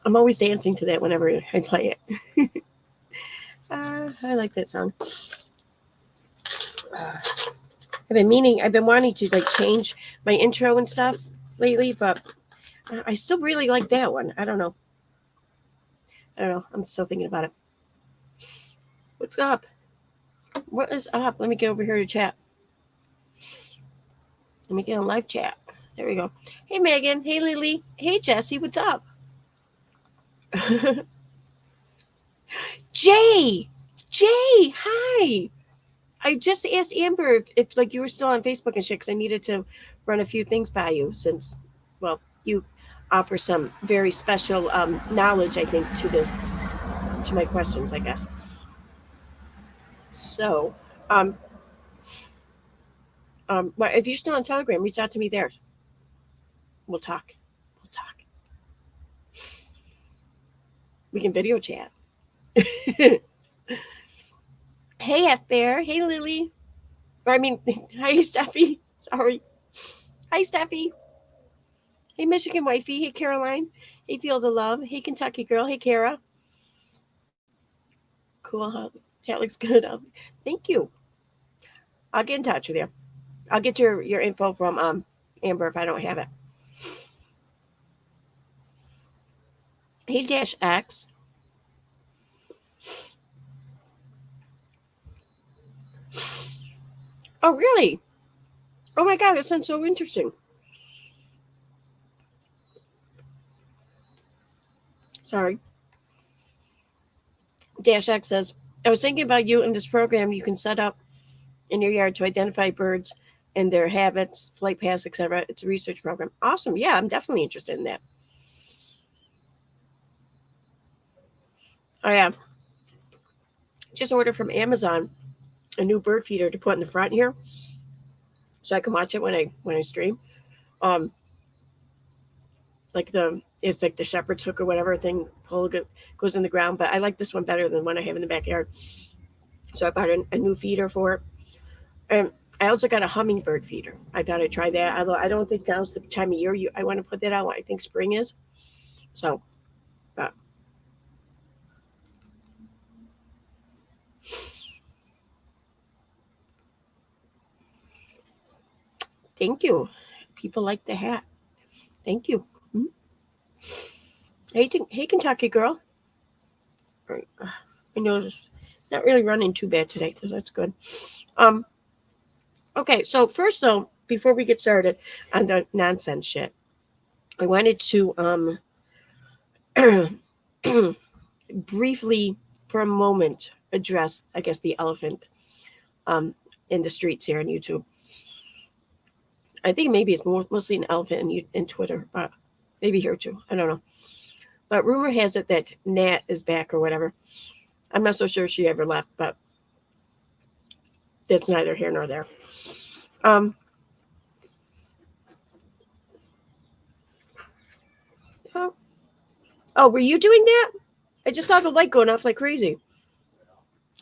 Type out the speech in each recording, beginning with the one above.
I'm always dancing to that whenever I play it. I like that song. I've been wanting to like change my intro and stuff lately, but I still really like that one. I don't know. I'm still thinking about it. What's up? What is up? Let me get over here to chat. Let me get on live chat. There we go. Hey, Megan. Hey, Lily. Hey, Jesse. What's up? Jay. Jay. Hi. I just asked Amber if like you were still on Facebook and shit, because I needed to run a few things by you since, well, you offer some very special knowledge, I think, to my questions, I guess. So, um, if you're still on Telegram, reach out to me there. We'll talk. We'll talk. We can video chat. Hey, F Bear. Hey, Lily. Or, I mean, hi, Steffi. Sorry. Hi, Steffi. Hey, Michigan Wifey. Hey, Caroline. Hey, Field of Love. Hey, Kentucky Girl. Hey, Kara. Cool. Huh? That looks good. Thank you. I'll get in touch with you. I'll get your info from Amber if I don't have it. Hey, Dash X. Oh, really? Oh my God, that sounds so interesting. Sorry. Dash X says, I was thinking about you in this program you can set up in your yard to identify birds and their habits, flight paths, etc. It's a research program. Awesome. Yeah, I'm definitely interested in that. I just ordered from Amazon a new bird feeder to put in the front here, so I can watch it when I stream. Um, it's like the shepherd's hook or whatever thing goes in the ground, but I like this one better than the one I have in the backyard. So I bought a new feeder for it. And I also got a hummingbird feeder. I thought I'd try that. Although I don't think now's the time of year I want to put that out. I think spring is. So, but thank you. People like the hat. Thank you. Hmm? Hey, Kentucky girl. I know it's not really running too bad today, so that's good. Um. Okay, so first though, before we get started on the nonsense shit, I wanted to briefly, for a moment, address, I guess, the elephant um, in the streets here on YouTube. I think maybe it's mostly an elephant in Twitter, but maybe here too. I don't know. But rumor has it that Nat is back or whatever. I'm not so sure she ever left, but that's neither here nor there. Um, oh, oh, were you doing that? I just saw the light going off like crazy.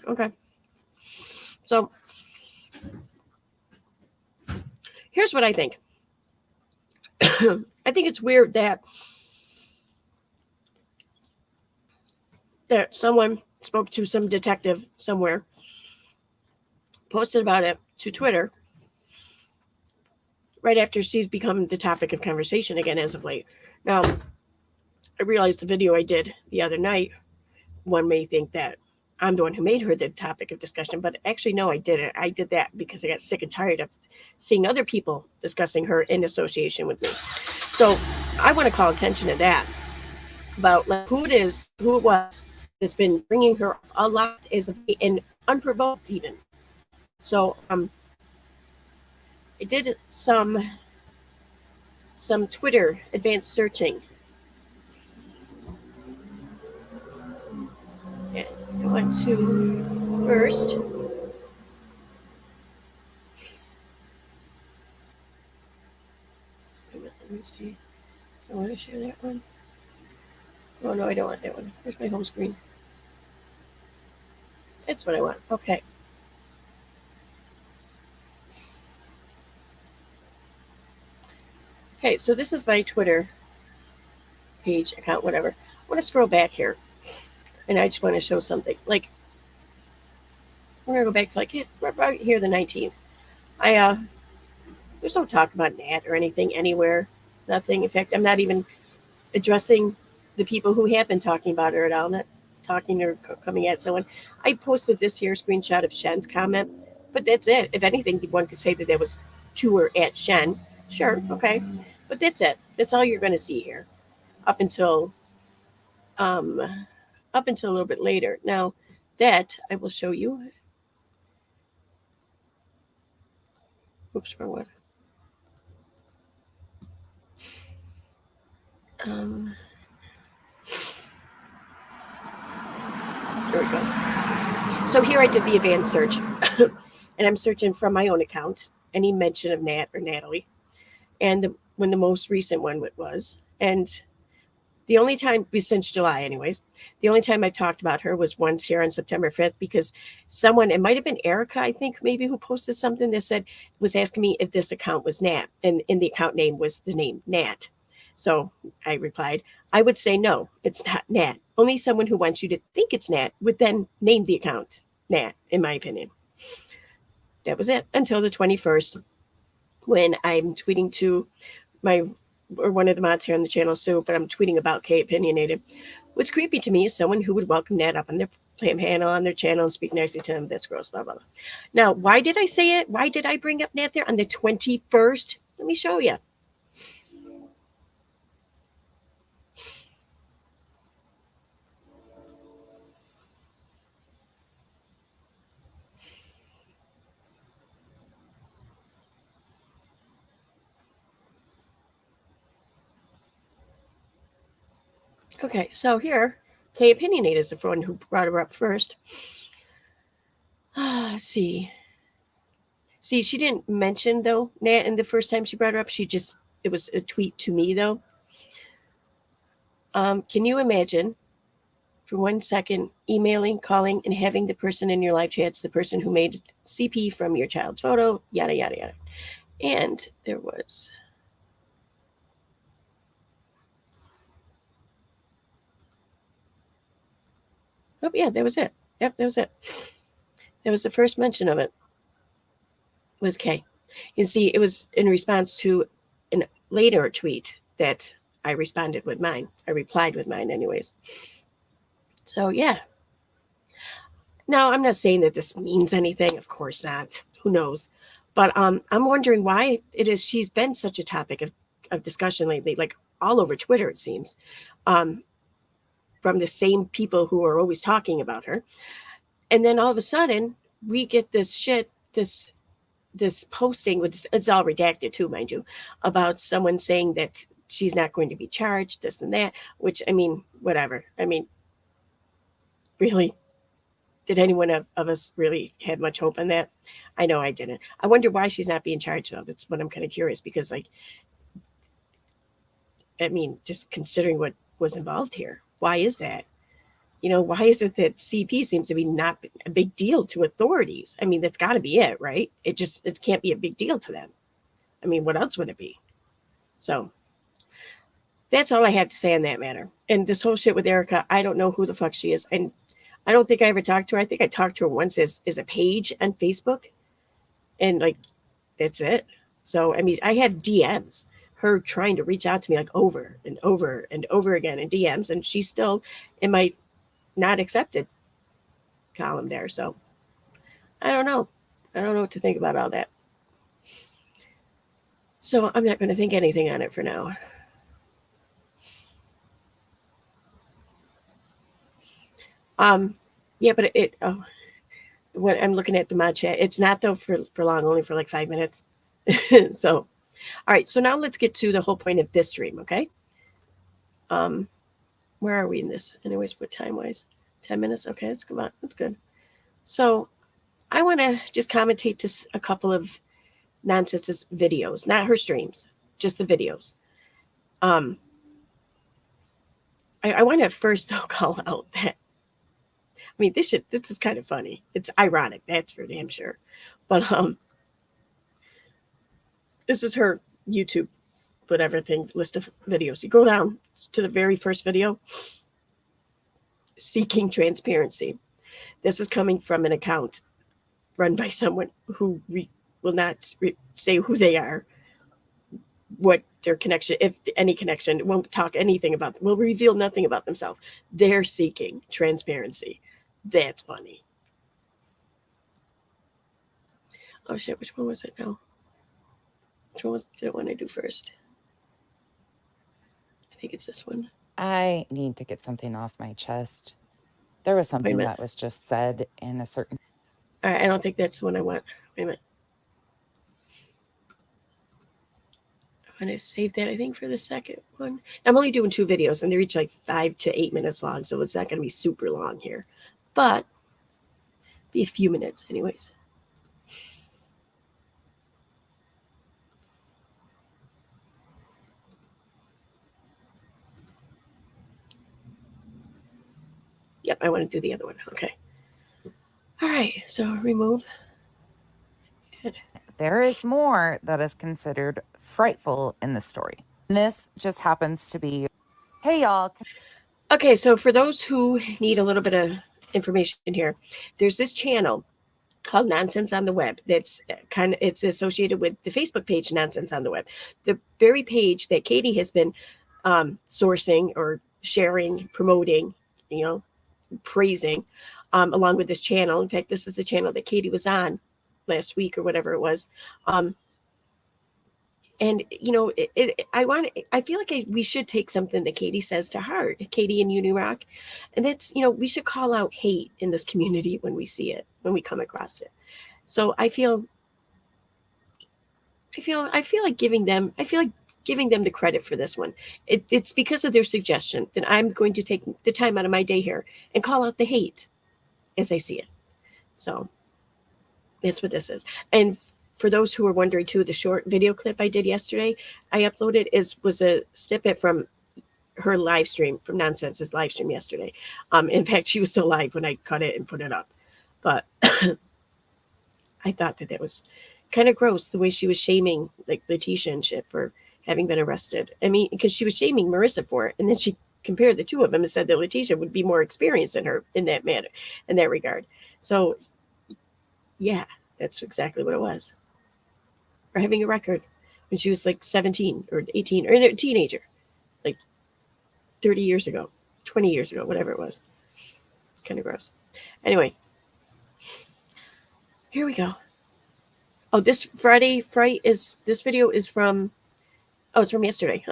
Okay. So here's what I think. I think it's weird that someone spoke to some detective somewhere, posted about it to Twitter right after she's become the topic of conversation again as of late. Now, I realized the video I did the other night, one may think that I'm the one who made her the topic of discussion, but actually, no, I didn't. I did that because I got sick and tired of seeing other people discussing her in association with me. So I want to call attention to that about like who it was that's been bringing her up a lot as of late and unprovoked even. So I did some Twitter advanced searching. And I want to first let me see. I want to share that one. Oh no, I don't want that one. Where's my home screen? That's what I want. Okay. Okay, so this is my Twitter page account, whatever. want to scroll back here, and I just want to show something. Like, we're gonna go back to like right here, the 19th. There's no talk about Nat or anything anywhere. Nothing. In fact, I'm not even addressing the people who have been talking about her at all. Not talking or coming at someone. I posted this here screenshot of Shen's comment, but that's it. If anything, one could say that there was to or at Shen. Sure, okay, but that's it. That's all you're going to see here, up until um, up until a little bit later. Now, that I will show you. Oops, wrong one. There we go. So here I did the advanced search, and I'm searching from my own account any mention of Nat or Natalie, and when the most recent one was, and the only time since July, anyways, the only time I talked about her was once here on September 5th because someone, it might have been Erica, I think maybe, who posted something that said, was asking me if this account was Nat, and in the account name was the name Nat. So I replied, I would say no, it's not Nat. Only someone who wants you to think it's Nat would then name the account Nat, in my opinion. That was it until the 21st, when I'm tweeting to my or one of the mods here on the channel, Sue, but I'm tweeting about K Opinionated. What's creepy to me is someone who would welcome Nat up on their panel on their channel and speak nicely to him. That's gross, blah, blah, blah. Now, why did I say it? Why did I bring up Nat there on the 21st? Let me show you. Okay, so here, K Opinionated is the one who brought her up first. Let's see. See, she didn't mention, though, Nat, in the first time she brought her up. It was a tweet to me, though. Can you imagine, for 1 second, emailing, calling, and having the person in your live chats, the person who made CP from your child's photo, yada, yada, yada. And there was... Oh, yeah, that was it. Yep, that was it. That was the first mention of it, was K. You see, it was in response to a later tweet that I responded with mine. I replied with mine anyways. So, yeah. Now, I'm not saying that this means anything. Of course not. Who knows? But I'm wondering why it is she's been such a topic of discussion lately, like all over Twitter, it seems, from the same people who are always talking about her. And then all of a sudden, we get this shit, this posting, which it's all redacted too, mind you, about someone saying that she's not going to be charged, this and that, which, I mean, whatever. I mean, really, did anyone of us really have much hope in that? I know I didn't. I wonder why she's not being charged, though. That's what I'm kind of curious, because, like, I mean, just considering what was involved here, why is that? Why is it that CP seems to be not a big deal to authorities? I mean, that's got to be it, right? It can't be a big deal to them. I mean, what else would it be? So that's all I have to say on that matter. And this whole shit with Erica, I don't know who the fuck she is. And I don't think I ever talked to her. I think I talked to her once as a page on Facebook. And, like, that's it. So, I mean, I have DMs, her trying to reach out to me, like, over and over and over again in DMs. And she's still in my not accepted column there. So I don't know what to think about all that. So I'm not going to think anything on it for now. Yeah, but when I'm looking at the mod chat, it's not though for long, only for like 5 minutes. So, all right. So now let's get to the whole point of this stream. Okay. Where are we in this? Anyways, what time wise? 10 minutes. Okay. Let's come on. That's good. So I want to just commentate to a couple of Nonsense's videos, not her streams, just the videos. I want to first though call out that, I mean, this is kind of funny. It's ironic, that's for damn sure. But this is her YouTube, whatever thing, list of videos. You go down to the very first video, seeking transparency. This is coming from an account run by someone who will not say who they are, what their connection, if any connection, won't talk anything about them, will reveal nothing about themselves. They're seeking transparency. That's funny. Oh shit, which one was it now? Which one did I want to do first? I think it's this one. I need to get something off my chest. There was something that was just said in a certain... All right, I don't think that's the one I want. Wait a minute. I'm going to save that, I think, for the second one. I'm only doing 2 videos, and they're each like 5 to 8 minutes long, so it's not going to be super long here. But be a few minutes anyways. Yep, I want to do the other one. Okay. All right, so remove. There is more that is considered frightful in this story. And this just happens to be, hey, y'all. Okay, so for those who need a little bit of information here, there's this channel called Nonsense on the Web that's it's associated with the Facebook page Nonsense on the Web. The very page that Katie has been sourcing or sharing, promoting, praising, along with this channel. In fact, this is the channel that Katie was on last week or whatever it was. And I feel like we should take something that Katie says to heart, Katie and Unirock, and that's, we should call out hate in this community when we see it, when we come across it. So I feel like giving them the credit for this one. It's because of their suggestion that I'm going to take the time out of my day here and call out the hate as I see it. So that's what this is. And for those who are wondering too, the short video clip I did yesterday, I uploaded was a snippet from her live stream, from Nonsense's live stream yesterday. In fact, she was still live when I cut it and put it up. But I thought that was kind of gross, the way she was shaming like Letitia and shit for having been arrested. I mean, because she was shaming Marissa for it, and then she compared the two of them and said that Letitia would be more experienced than her in that matter, in that regard. So yeah, that's exactly what it was. For having a record when she was like 17 or 18 or a teenager, like 30 years ago, 20 years ago, whatever it was. Kind of gross. Anyway, here we go. Oh, this Friday fright this video is from, it's from yesterday.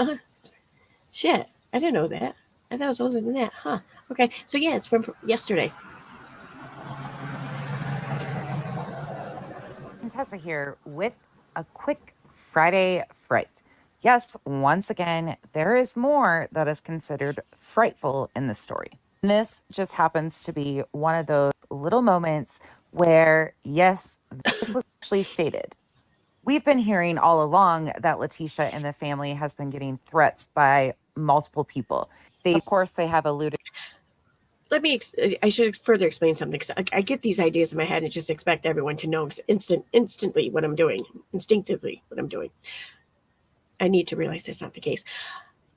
Shit, I didn't know that. I thought it was older than that. Huh. Okay, so yeah, it's from yesterday. Tessa here with a quick Friday fright. Yes, once again, there is more that is considered frightful in this story. And this just happens to be one of those little moments where, yes, this was actually stated. We've been hearing all along that Letitia and the family has been getting threats by multiple people. Of course, they have alluded. I should further explain something, because I get these ideas in my head and just expect everyone to know instantly what I'm doing, instinctively what I'm doing. I need to realize that's not the case.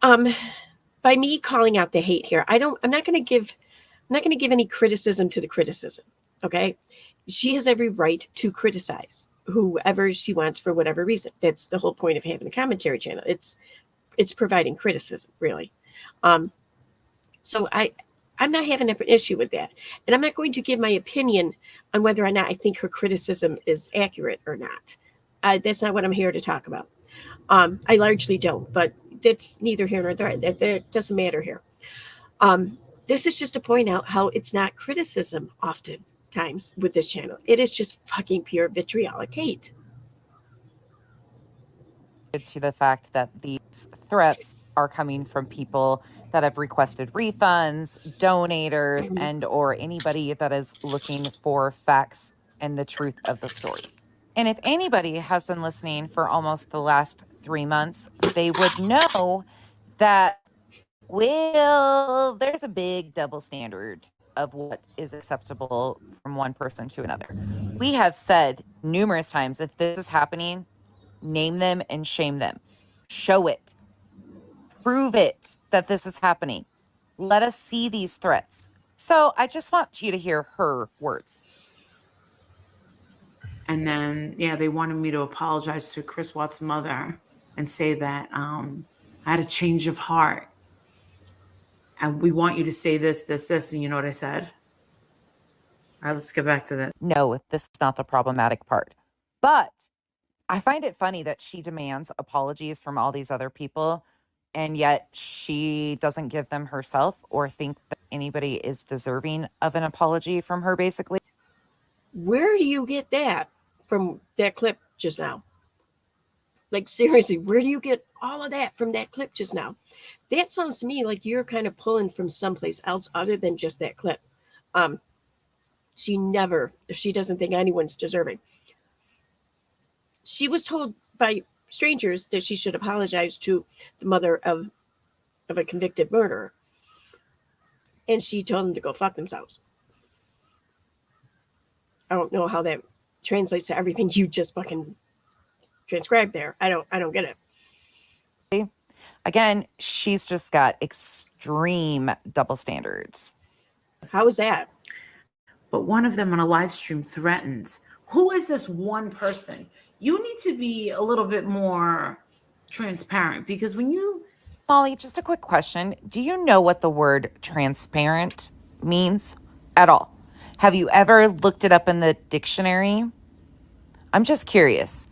By me calling out the hate here, I'm not going to give any criticism to the criticism. Okay, she has every right to criticize whoever she wants for whatever reason. That's the whole point of having a commentary channel. It's providing criticism, really. So I'm not having an issue with that. And I'm not going to give my opinion on whether or not I think her criticism is accurate or not. That's not what I'm here to talk about. I largely don't, but that's neither here nor there. That doesn't matter here. This is just to point out how it's not criticism oftentimes with this channel. It is just fucking pure vitriolic hate. To the fact that these threats are coming from people that have requested refunds, donators, and or anybody that is looking for facts and the truth of the story. And if anybody has been listening for almost the last 3 months, they would know that, well, there's a big double standard of what is acceptable from one person to another. We have said numerous times, if this is happening, name them and shame them. Show it. Prove it that this is happening. Let us see these threats. So I just want you to hear her words. And then, yeah, they wanted me to apologize to Chris Watts' mother and say that I had a change of heart. And we want you to say this, this, this. And you know what I said? All right, let's get back to that. No, this is not the problematic part. But I find it funny that she demands apologies from all these other people, and yet she doesn't give them herself or think that anybody is deserving of an apology from her, basically. Where do you get that from that clip just now? Like, seriously, where do you get all of that from that clip just now? That sounds to me like you're kind of pulling from someplace else other than just that clip. She doesn't think anyone's deserving. She was told by strangers that she should apologize to the mother of a convicted murderer. And she told them to go fuck themselves. I don't know how that translates to everything you just fucking transcribed there. I don't get it. Again, she's just got extreme double standards. How is that? But one of them on a live stream threatened. Who is this one person? You need to be a little bit more transparent, because when you... Molly, just a quick question. Do you know what the word transparent means at all? Have you ever looked it up in the dictionary? I'm just curious.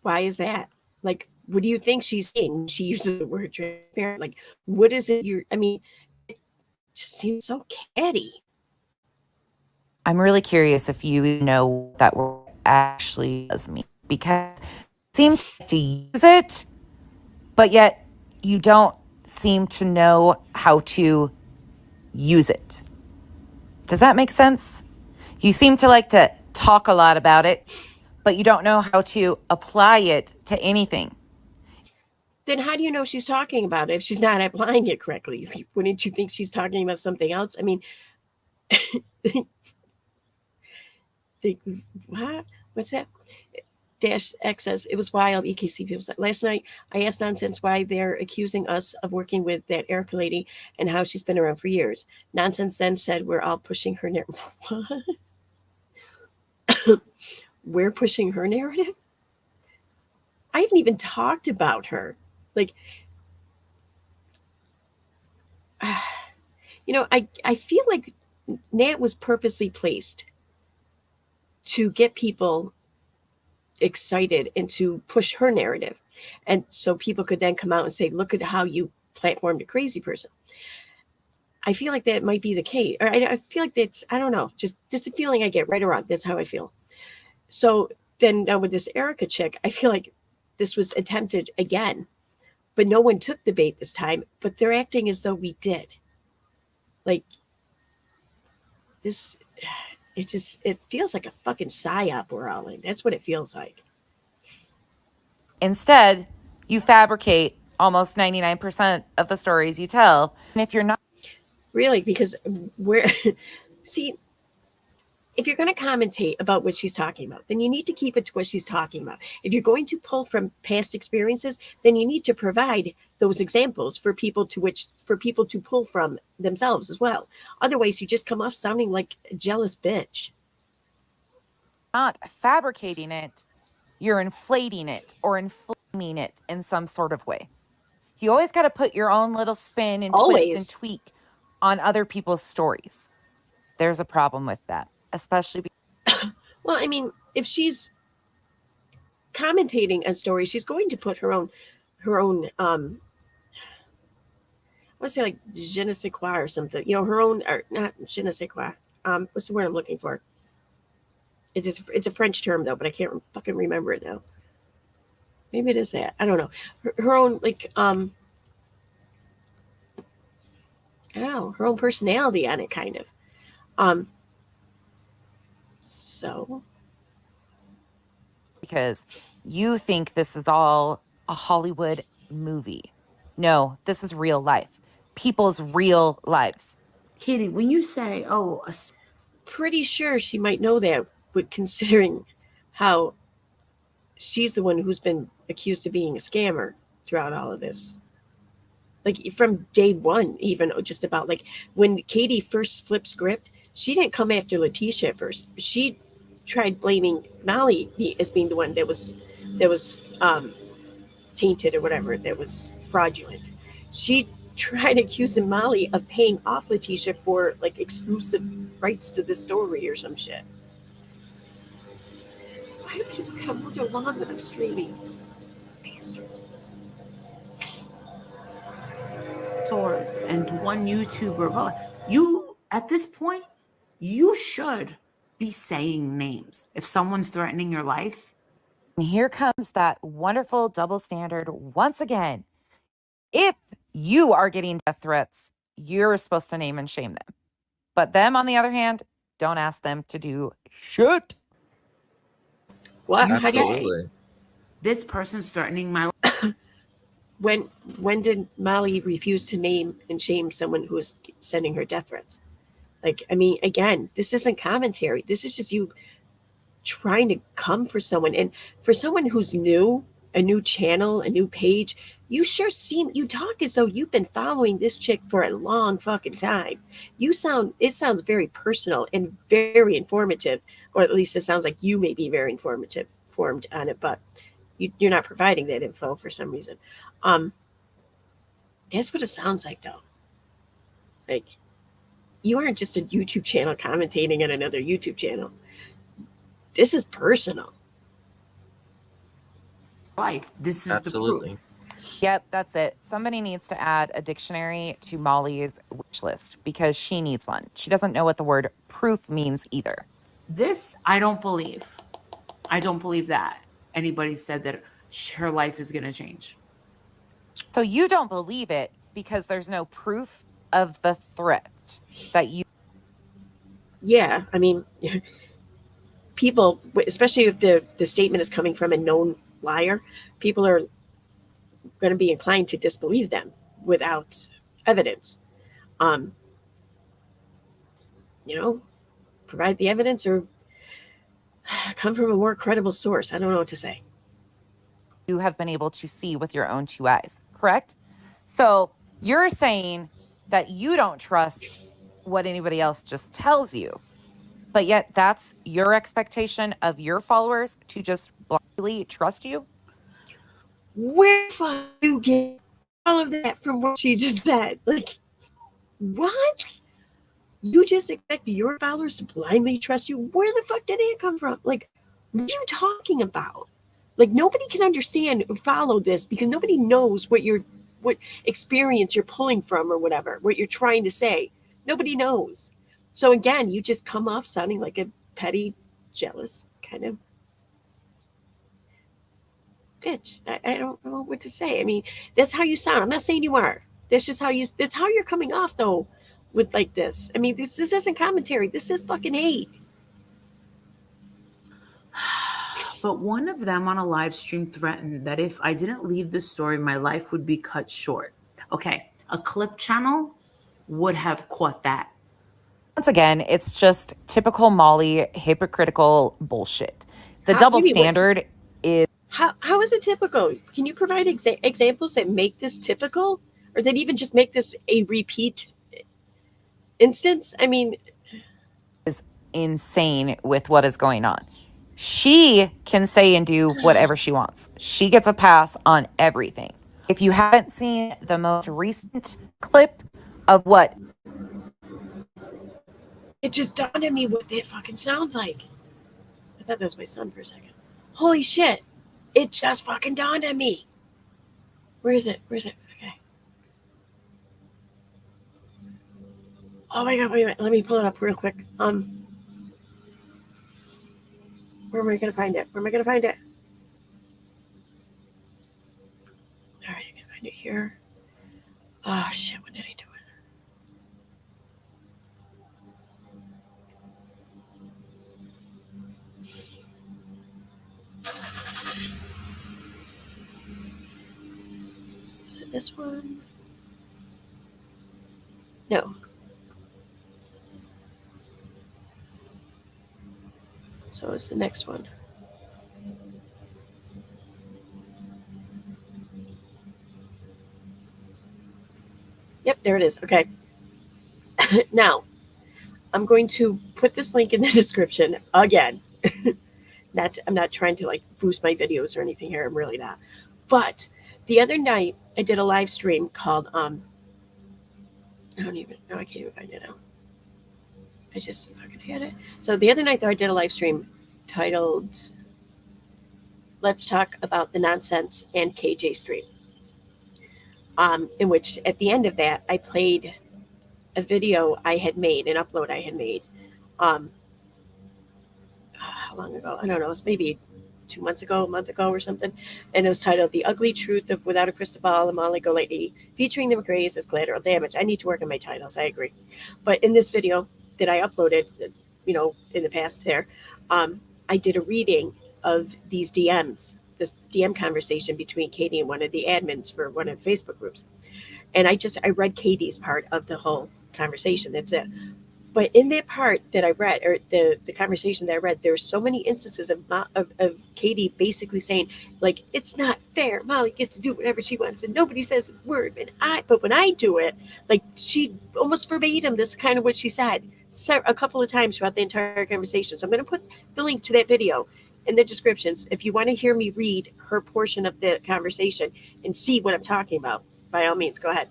Why is that? Like, what do you think she's saying when she uses the word transparent? Like, what is it it just seems so catty. I'm really curious if you know what that word actually does mean, because you seem to use it, but yet you don't seem to know how to use it. Does that make sense? You seem to like to talk a lot about it, but you don't know how to apply it to anything. Then how do you know she's talking about it if she's not applying it correctly? Wouldn't you think she's talking about something else? I mean, what? What's that? Dash X says, it was wild. EKC people said, last night I asked Nonsense why they're accusing us of working with that Erica lady and how she's been around for years. Nonsense then said, we're all pushing her narrative. We're pushing her narrative? I haven't even talked about her. Like, I feel like Nat was purposely placed to get people excited and to push her narrative. And so people could then come out and say, look at how you platformed a crazy person. I feel like that might be the case. Or I feel like that's, I don't know, just the feeling I get, right or wrong. That's how I feel. So then now with this Erica chick, I feel like this was attempted again, but no one took the bait this time, but they're acting as though we did. Like, this, it feels like a fucking psyop we're all in. That's what it feels like. Instead, you fabricate almost 99% of the stories you tell. And if you're not... Really, because see, if you're going to commentate about what she's talking about, then you need to keep it to what she's talking about. If you're going to pull from past experiences, then you need to provide those examples for people to pull from themselves as well. Otherwise, you just come off sounding like a jealous bitch. Not fabricating it, you're inflating it or inflaming it in some sort of way. You always got to put your own little spin and twist and tweak on other people's stories. There's a problem with that, especially well, I mean, if she's commentating a story, she's going to put her own I want to say like je ne sais quoi or something, her own, or not je ne sais quoi. What's the word I'm looking for? It's a French term though, but I can't fucking remember it now. Maybe it is that. I don't know. Her own, like, I don't know, her own personality on it, kind of. So. Because you think this is all a Hollywood movie. No, this is real life. People's real lives. Katie, when you say, pretty sure she might know that, but considering how she's the one who's been accused of being a scammer throughout all of this. Like from day one, even just about like when Katie first flipped script, she didn't come after Letitia at first. She tried blaming Molly as being the one that was tainted or whatever, that was fraudulent. She tried accusing Molly of paying off Letitia for like exclusive rights to the story or some shit. Why do people come all along when I'm streaming? Bastards. Source and one YouTuber. But you, at this point, you should be saying names. If someone's threatening your life, And here comes that wonderful double standard once again. If you are getting death threats, you're supposed to name and shame them. But them, on the other hand, don't ask them to do shit. What? You How do you, Absolutely. this person's threatening my life. when did Molly refuse to name and shame someone who was sending her death threats? Like, I mean, again, this isn't commentary. This is just you trying to come for someone. And for someone who's new, a new channel, a new page, you sure seem, you talk as though you've been following this chick for a long fucking time. It sounds very personal and very informative, or at least it sounds like you may be very informed on it, but you're not providing that info for some reason. That's what it sounds like, though. Like, you aren't just a YouTube channel commentating on another YouTube channel. This is personal. This is Absolutely. the proof. Yep, that's it. Somebody needs to add a dictionary to Molly's wish list because she needs one. She doesn't know what the word proof means either. This, I don't believe. I don't believe that anybody said that her life is going to change. So you don't believe it because there's no proof of the threat that you. Yeah, I mean, people, especially if the statement is coming from a known liar, people are going to be inclined to disbelieve them without evidence. Um, provide the evidence or come from a more credible source. I don't know what to say. You have been able to see with your own two eyes, correct? So you're saying that you don't trust what anybody else just tells you, but yet that's your expectation of your followers to just blindly trust you? Where the fuck do you get all of that from what she just said? Like, what? You just expect your followers to blindly trust you? Where the fuck did that come from? Like, what are you talking about? Like, nobody can understand or follow this because nobody knows what experience you're pulling from or whatever, what you're trying to say. Nobody knows. So again, you just come off sounding like a petty, jealous kind of bitch. I don't know what to say. I mean, that's how you sound. I'm not saying you are. That's how you're coming off though with like this. I mean, this isn't commentary. This is fucking hate. But one of them on a live stream threatened that if I didn't leave the story, my life would be cut short. Okay, a clip channel would have caught that. Once again, it's just typical Molly hypocritical bullshit. The double standard is. How is it typical? Can you provide examples that make this typical, or that even just make this a repeat instance? I mean, is insane with what is going on. She can say and do whatever she wants. She gets a pass on everything. If you haven't seen the most recent clip of what, it just dawned on me what that fucking sounds like. I thought that was my son for a second. Holy shit. It just fucking dawned on me. Where is it? Okay. Oh my god, wait a minute. Let me pull it up real quick. Where am I gonna find it? All right, I can find it here. Oh shit, when did I do it? Is it this one? No. So it's the next one. Yep, there it is. Okay. Now, I'm going to put this link in the description again. I'm not trying to like boost my videos or anything here. I'm really not. But the other night I did a live stream called I don't even know. I can't even find it now. I just fucking had it. So the other night though I did a live stream titled "Let's Talk About the Nonsense" and KJ Street. In which at the end of that I played a video I had made, an upload I had made. How long ago? I don't know. It was maybe 2 months ago, a month ago or something. And it was titled "The Ugly Truth of Without a Crystal Ball, a Molly Go Lady," featuring the McRae's as collateral damage. I need to work on my titles. I agree. But in this video that I uploaded, in the past there, I did a reading of these DMs, this DM conversation between Katie and one of the admins for one of the Facebook groups. And I read Katie's part of the whole conversation. That's it. But in that part that I read, or the conversation that I read, there were so many instances of Katie basically saying, like, it's not fair. Molly gets to do whatever she wants, and nobody says a word. But when I do it, like, she almost verbatim, this is kind of what she said a couple of times throughout the entire conversation. So I'm going to put the link to that video in the descriptions if you want to hear me read her portion of the conversation and see what I'm talking about. By all means, go ahead.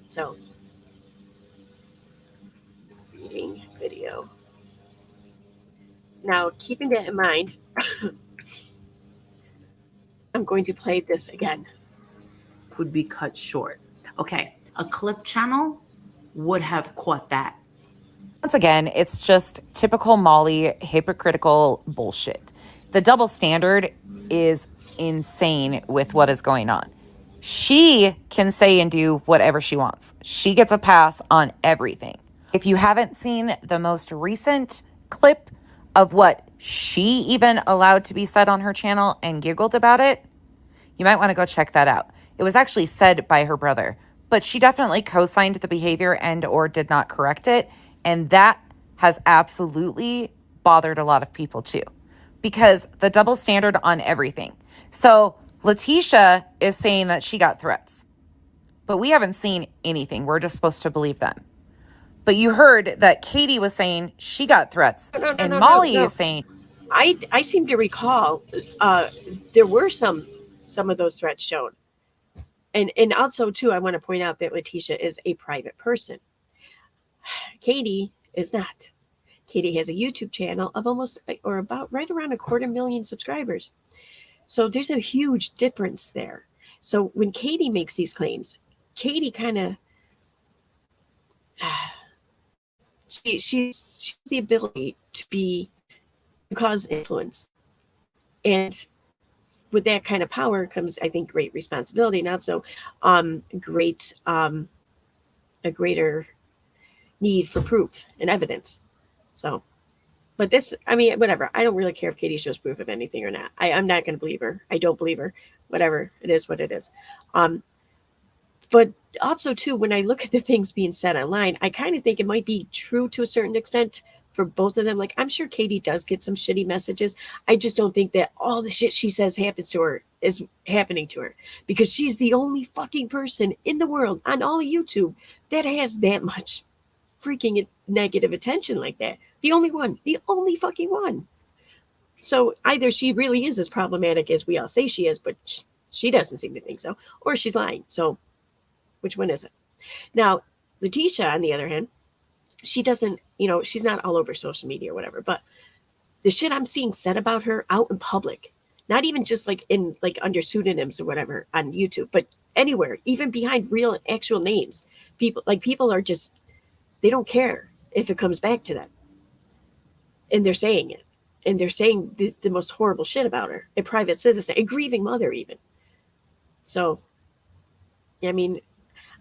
So, reading video. Now, keeping that in mind, I'm going to play this again. Would be cut short. Okay, a clip channel would have caught that. Once again, it's just typical Molly hypocritical bullshit. The double standard is insane with what is going on. She can say and do whatever she wants. She gets a pass on everything. If you haven't seen the most recent clip of what she even allowed to be said on her channel and giggled about it, you might want to go check that out. It was actually said by her brother, but she definitely co-signed the behavior and or did not correct it. And that has absolutely bothered a lot of people too, because the double standard on everything. So Letitia is saying that she got threats, but we haven't seen anything. We're just supposed to believe them. But you heard that Katie was saying she got threats, and Molly is saying. I seem to recall there were some of those threats shown. And also, too, I want to point out that Letitia is a private person. Katie is not. Katie has a YouTube channel of almost or about right around 250,000 subscribers. So there's a huge difference there. So when Katie makes these claims, Katie kind of she's the ability to cause influence, and with that kind of power comes, I think, great responsibility, and also a greater need for proof and evidence. So, but this, I mean, whatever. I don't really care if Katie shows proof of anything or not. I'm not going to believe her. I don't believe her. Whatever, it is what it is. But also, too, when I look at the things being said online, I kind of think it might be true to a certain extent for both of them. Like, I'm sure Katie does get some shitty messages. I just don't think that all the shit she says happens to her is happening to her, because she's the only fucking person in the world on all YouTube that has that much freaking negative attention like that. The only fucking one. So either she really is as problematic as we all say she is, but she doesn't seem to think so, or she's lying. So which one is it? Now, Letitia, on the other hand, she doesn't, she's not all over social media or whatever, but the shit I'm seeing said about her out in public, not even just like under pseudonyms or whatever on YouTube, but anywhere, even behind real actual names, people are just, they don't care if it comes back to them. And they're saying it. And they're saying the most horrible shit about her, a private citizen, a grieving mother even. So, I mean,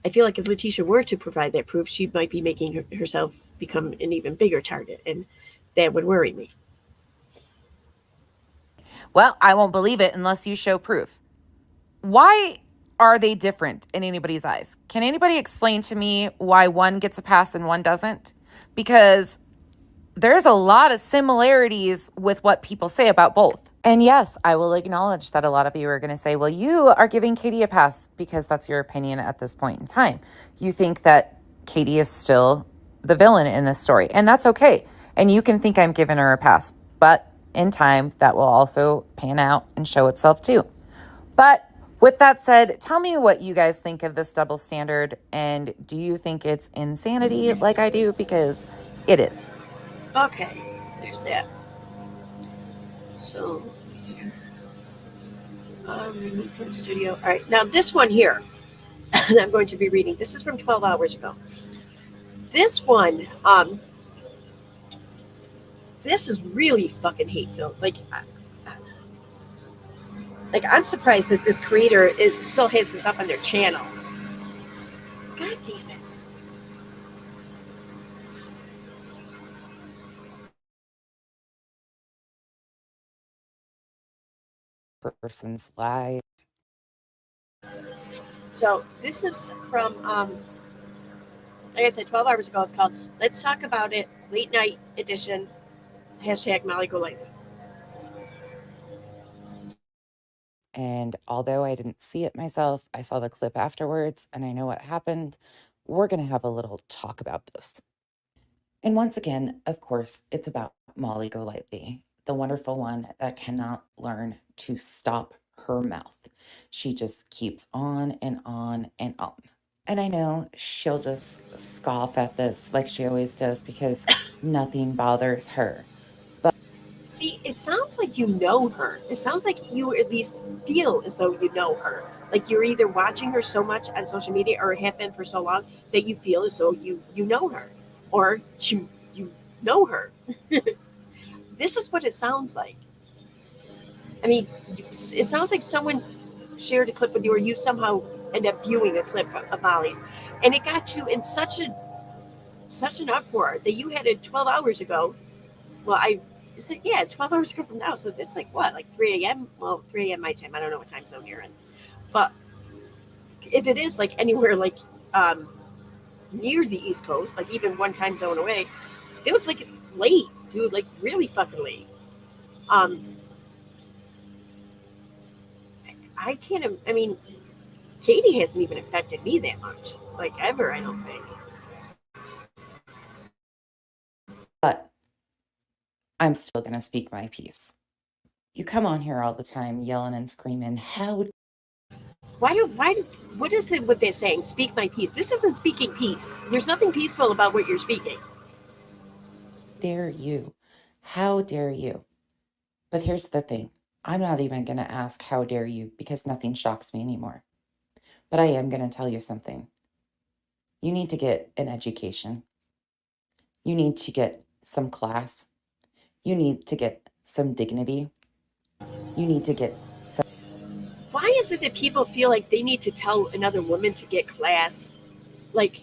I feel like if Letitia were to provide that proof, she might be making herself become an even bigger target, and that would worry me. Well, I won't believe it unless you show proof. Why are they different in anybody's eyes? Can anybody explain to me why one gets a pass and one doesn't? Because there's a lot of similarities with what people say about both. And yes, I will acknowledge that a lot of you are going to say, well, you are giving Katie a pass because that's your opinion at this point in time. You think that Katie is still the villain in this story, and that's okay. And you can think I'm giving her a pass, but in time, that will also pan out and show itself too. But with that said, tell me what you guys think of this double standard, and do you think it's insanity like I do? Because it is. Okay, there's that. So, remove from studio. All right, now this one here that I'm going to be reading. This is from 12 hours ago. This one, this is really fucking hate-filled. Like I'm surprised that this creator still has this up on their channel. God damn it. Person's life. So this is from, like I said, 12 hours ago. It's called Let's Talk About It, Late Night Edition, hashtag Molly Go Lightly. And although I didn't see it myself, I saw the clip afterwards and I know what happened. We're going to have a little talk about this. And once again, of course, it's about Molly Golightly, the wonderful one that cannot learn to stop her mouth. She just keeps on and on and on. And I know she'll just scoff at this like she always does because nothing bothers her. See, it sounds like you know her. It sounds like you at least feel as though you know her. Like you're either watching her so much on social media or have been for so long that you feel as though you know her, or you know her. This is what it sounds like. I mean, it sounds like someone shared a clip with you, or you somehow end up viewing a clip of Molly's, and it got you in such an uproar that you had it 12 hours ago. Well, I said, yeah, 12 hours ago from now. So it's like what, like 3 a.m.? Well, 3 a.m. my time. I don't know what time zone you're in. But if it is like anywhere like near the East Coast, like even one time zone away, it was like late, dude, like really fucking late. I can't, I mean, Katie hasn't even affected me that much, like ever, I don't think. But I'm still going to speak my piece. You come on here all the time yelling and screaming, how What is it what they're saying? Speak my peace. This isn't speaking peace. There's nothing peaceful about what you're speaking. dare you? How dare you? But here's the thing. I'm not even going to ask how dare you because nothing shocks me anymore. But I am going to tell you something. You need to get an education. You need to get some class. You need to get some dignity. You need to get some. Why is it that people feel like they need to tell another woman to get class? Like,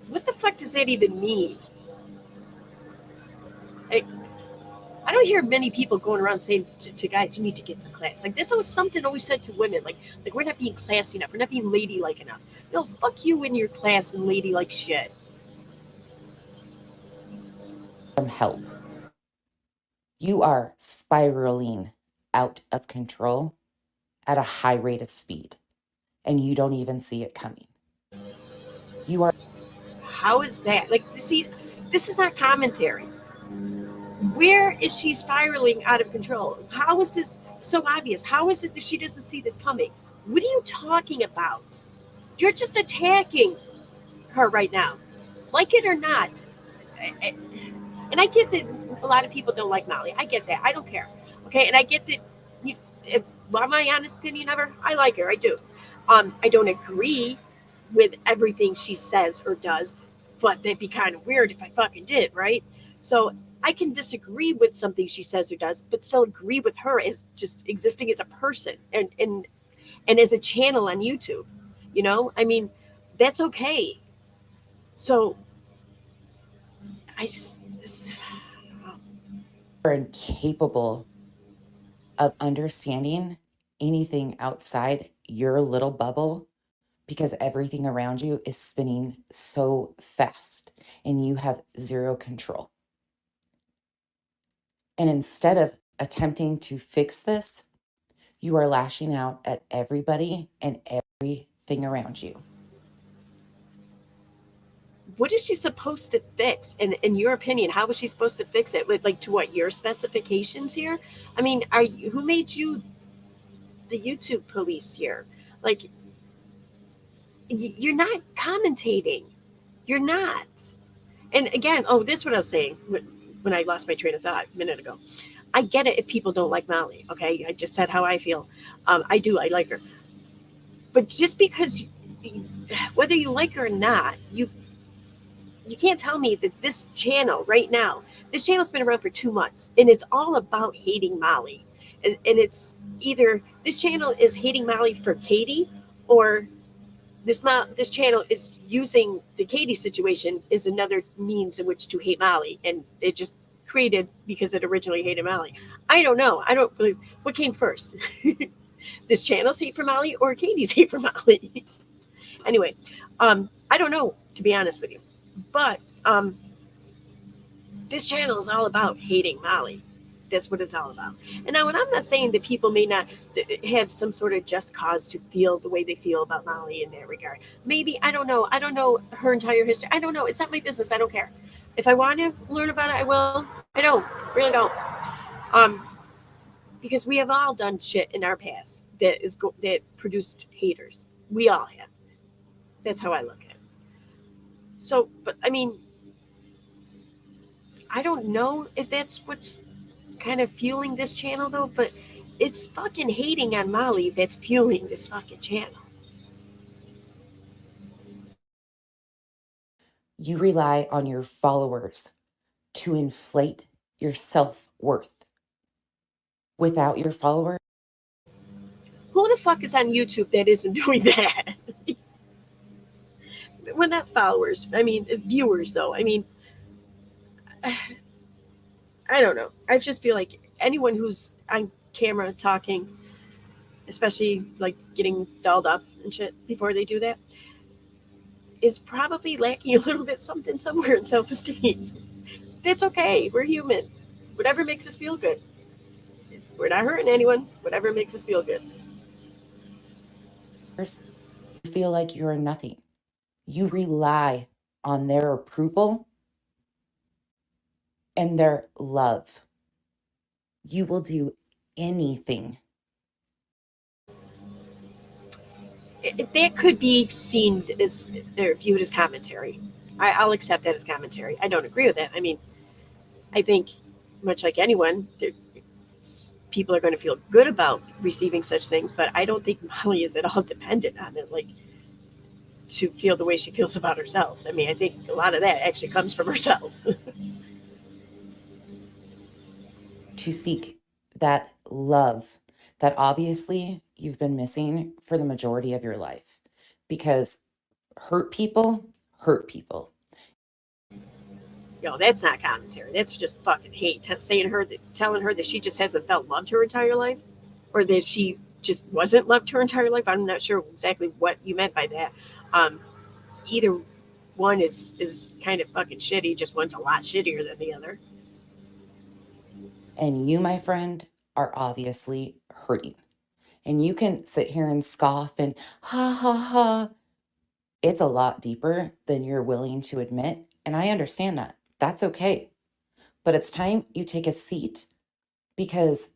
what the fuck does that even mean? Like, I don't hear many people going around saying to guys, you need to get some class. Like, that's always something always said to women. Like we're not being classy enough. We're not being ladylike enough. No, fuck you in your class and ladylike shit. Help. You are spiraling out of control at a high rate of speed, and you don't even see it coming. You are. How is that? Like, see, this is not commentary. Where is she spiraling out of control? How is this so obvious? How is it that she doesn't see this coming? What are you talking about? You're just attacking her right now, like it or not. And I get that a lot of people don't like Molly. I get that. I don't care. Okay, and I get that. If my honest opinion of her, I like her. I do. I don't agree with everything she says or does, but that'd be kind of weird if I fucking did, right? So I can disagree with something she says or does, but still agree with her as just existing as a person and as a channel on YouTube. You know, I mean, that's okay. So I just this, are incapable of understanding anything outside your little bubble because everything around you is spinning so fast and you have zero control. And instead of attempting to fix this, you are lashing out at everybody and everything around you. What is she supposed to fix? And in your opinion, how was she supposed to fix it? With, like, to what, your specifications here? I mean, who made you the YouTube police here? Like, you're not commentating. You're not. And again, oh, this is what I was saying when I lost my train of thought a minute ago. I get it if people don't like Molly. Okay, I just said how I feel. I do. I like her, but just because, whether you like her or not, you can't tell me that this channel right now, this channel's been around for 2 months, and it's all about hating Molly, and it's either this channel is hating Molly for Katie, or this channel is using the Katie situation as another means in which to hate Molly, and it just created because it originally hated Molly. I don't know. I don't believe what came first. This channel's hate for Molly or Katie's hate for Molly. Anyway, I don't know, to be honest with you, but this channel is all about hating Molly. That's what it's all about. And now, and I'm not saying that people may not have some sort of just cause to feel the way they feel about Molly in that regard. Maybe, I don't know. I don't know her entire history. I don't know. It's not my business. I don't care. If I want to learn about it, I will. I don't. Really don't. Because we have all done shit in our past that produced haters. We all have. That's how I look at it. So, but I mean, I don't know if that's what's kind of fueling this channel though, but it's fucking hating on Molly that's fueling this fucking channel. You rely on your followers to inflate your self-worth. Without your followers, Who the fuck is on YouTube that isn't doing that? Well, not followers. I mean, viewers though. I mean, I don't know. I just feel like anyone who's on camera talking, especially like getting dolled up and shit before they do that, is probably lacking a little bit something somewhere in self-esteem. That's okay. We're human. Whatever makes us feel good. We're not hurting anyone. Whatever makes us feel good. you feel like you're nothing. You rely on their approval and their love. You will do anything. That could be seen as, or viewed as commentary. I'll accept that as commentary. I don't agree with that. I mean, I think, much like anyone, people are going to feel good about receiving such things, but I don't think Molly is at all dependent on it, like, to feel the way she feels about herself. I mean, I think a lot of that actually comes from herself. To seek that love that obviously you've been missing for the majority of your life, because hurt people hurt people. Yo, that's not commentary. That's just fucking hate. Telling her that she just hasn't felt loved her entire life, or that she just wasn't loved her entire life. I'm not sure exactly what you meant by that. Either one is kind of fucking shitty. Just one's a lot shittier than the other. And you, my friend, are obviously hurting. And you can sit here and scoff and ha ha ha. It's a lot deeper than you're willing to admit. And I understand that. That's okay. But it's time you take a seat, because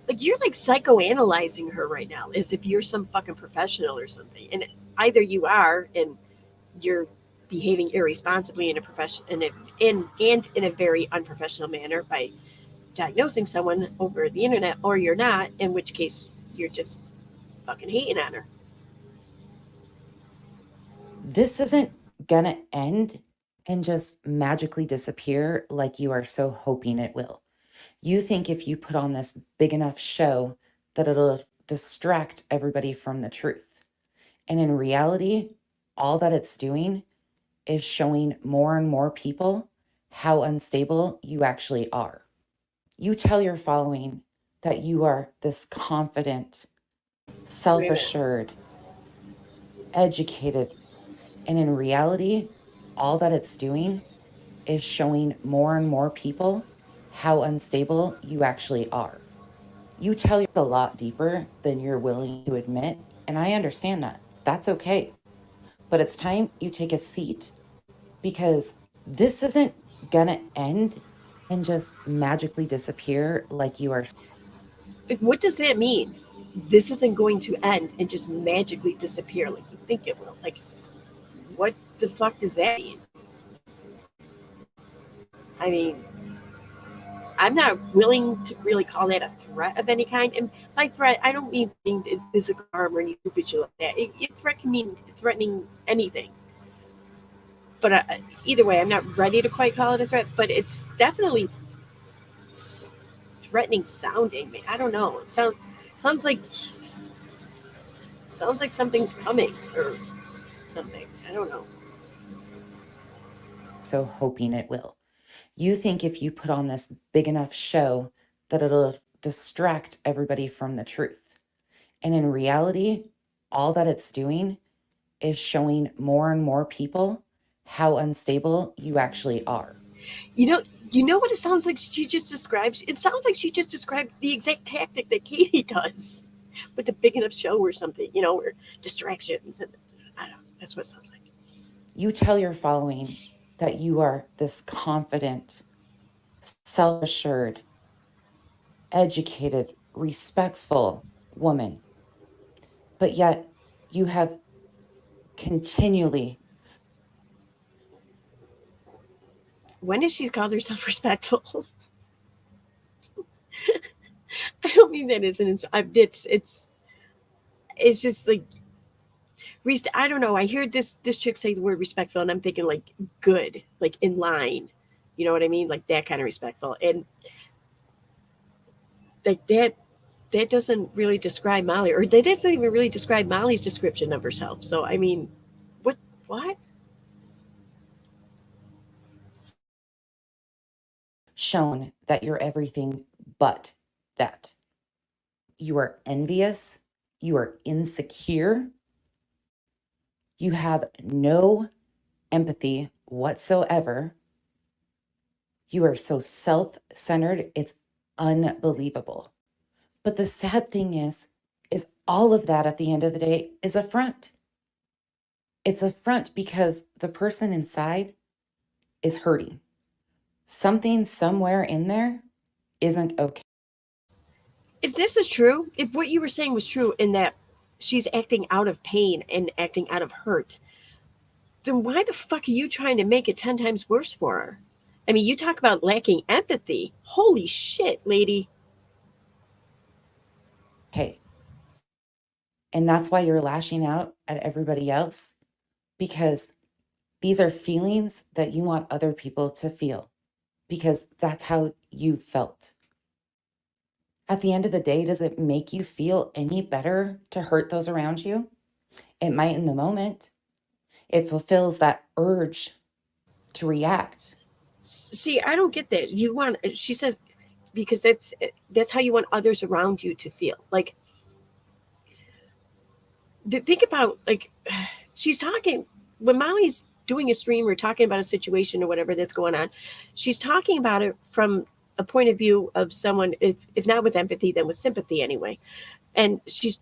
Like, you're like psychoanalyzing her right now, as if you're some fucking professional or something. And either you are, and you're behaving irresponsibly in a profession in a very unprofessional manner by diagnosing someone over the internet, or you're not, in which case you're just fucking hating on her. this isn't gonna end and just magically disappear like you are so hoping it will. You think if you put on this big enough show that it'll distract everybody from the truth. And in reality, all that it's doing is showing more and more people how unstable you actually are. You tell your following that you are this confident, self-assured, educated, and in reality, all that it's doing is showing more and more people how unstable you actually are. You tell yourself a lot deeper than you're willing to admit, and I understand that. That's okay. But it's time you take a seat because this isn't gonna end and just magically disappear like you are. Like, what does that mean? This isn't going to end and just magically disappear like you think it will. Like, what the fuck does that mean? I mean, I'm not willing to really call that a threat of any kind. And by threat, I don't mean physical harm or any stupid shit like that. Threat can mean threatening anything. But either way, I'm not ready to quite call it a threat. But it's definitely threatening sounding. I don't know. Sounds like something's coming or something. I don't know. So hoping it will. You think if you put on this big enough show that it'll distract everybody from the truth. And in reality, all that it's doing is showing more and more people how unstable you actually are. You know what it sounds like she just described? It sounds like she just described the exact tactic that Katie does with the big enough show or something, or distractions. And I don't know. That's what it sounds like. You tell your following that you are this confident, self-assured, educated, respectful woman. But yet you have continually. When has she called herself respectful? I don't mean that as an insult. It's just like, I don't know. I hear this chick say the word respectful, and I'm thinking like good, like in line. You know what I mean? Like that kind of respectful, and like that doesn't really describe Molly, or that doesn't even really describe Molly's description of herself. So I mean, what? Shown that you're everything but that. You are envious, you are insecure, you have no empathy whatsoever. You are so self-centered, it's unbelievable. But the sad thing is all of that at the end of the day is a front. It's a front because the person inside is hurting. Something somewhere in there isn't okay. If this is true, if what you were saying was true, in that she's acting out of pain and acting out of hurt, then why the fuck are you trying to make it 10 times worse for her? I mean, you talk about lacking empathy. Holy shit, lady. Hey. And that's why you're lashing out at everybody else, because these are feelings that you want other people to feel, because that's how you felt. At the end of the day, does it make you feel any better to hurt those around you? It might in the moment. It fulfills that urge to react. See, I don't get that. She says, because that's how you want others around you to feel. Like, think about, like, she's talking when Molly's doing a stream or talking about a situation or whatever that's going on. She's talking about it from a point of view of someone, if not with empathy, then with sympathy anyway. And she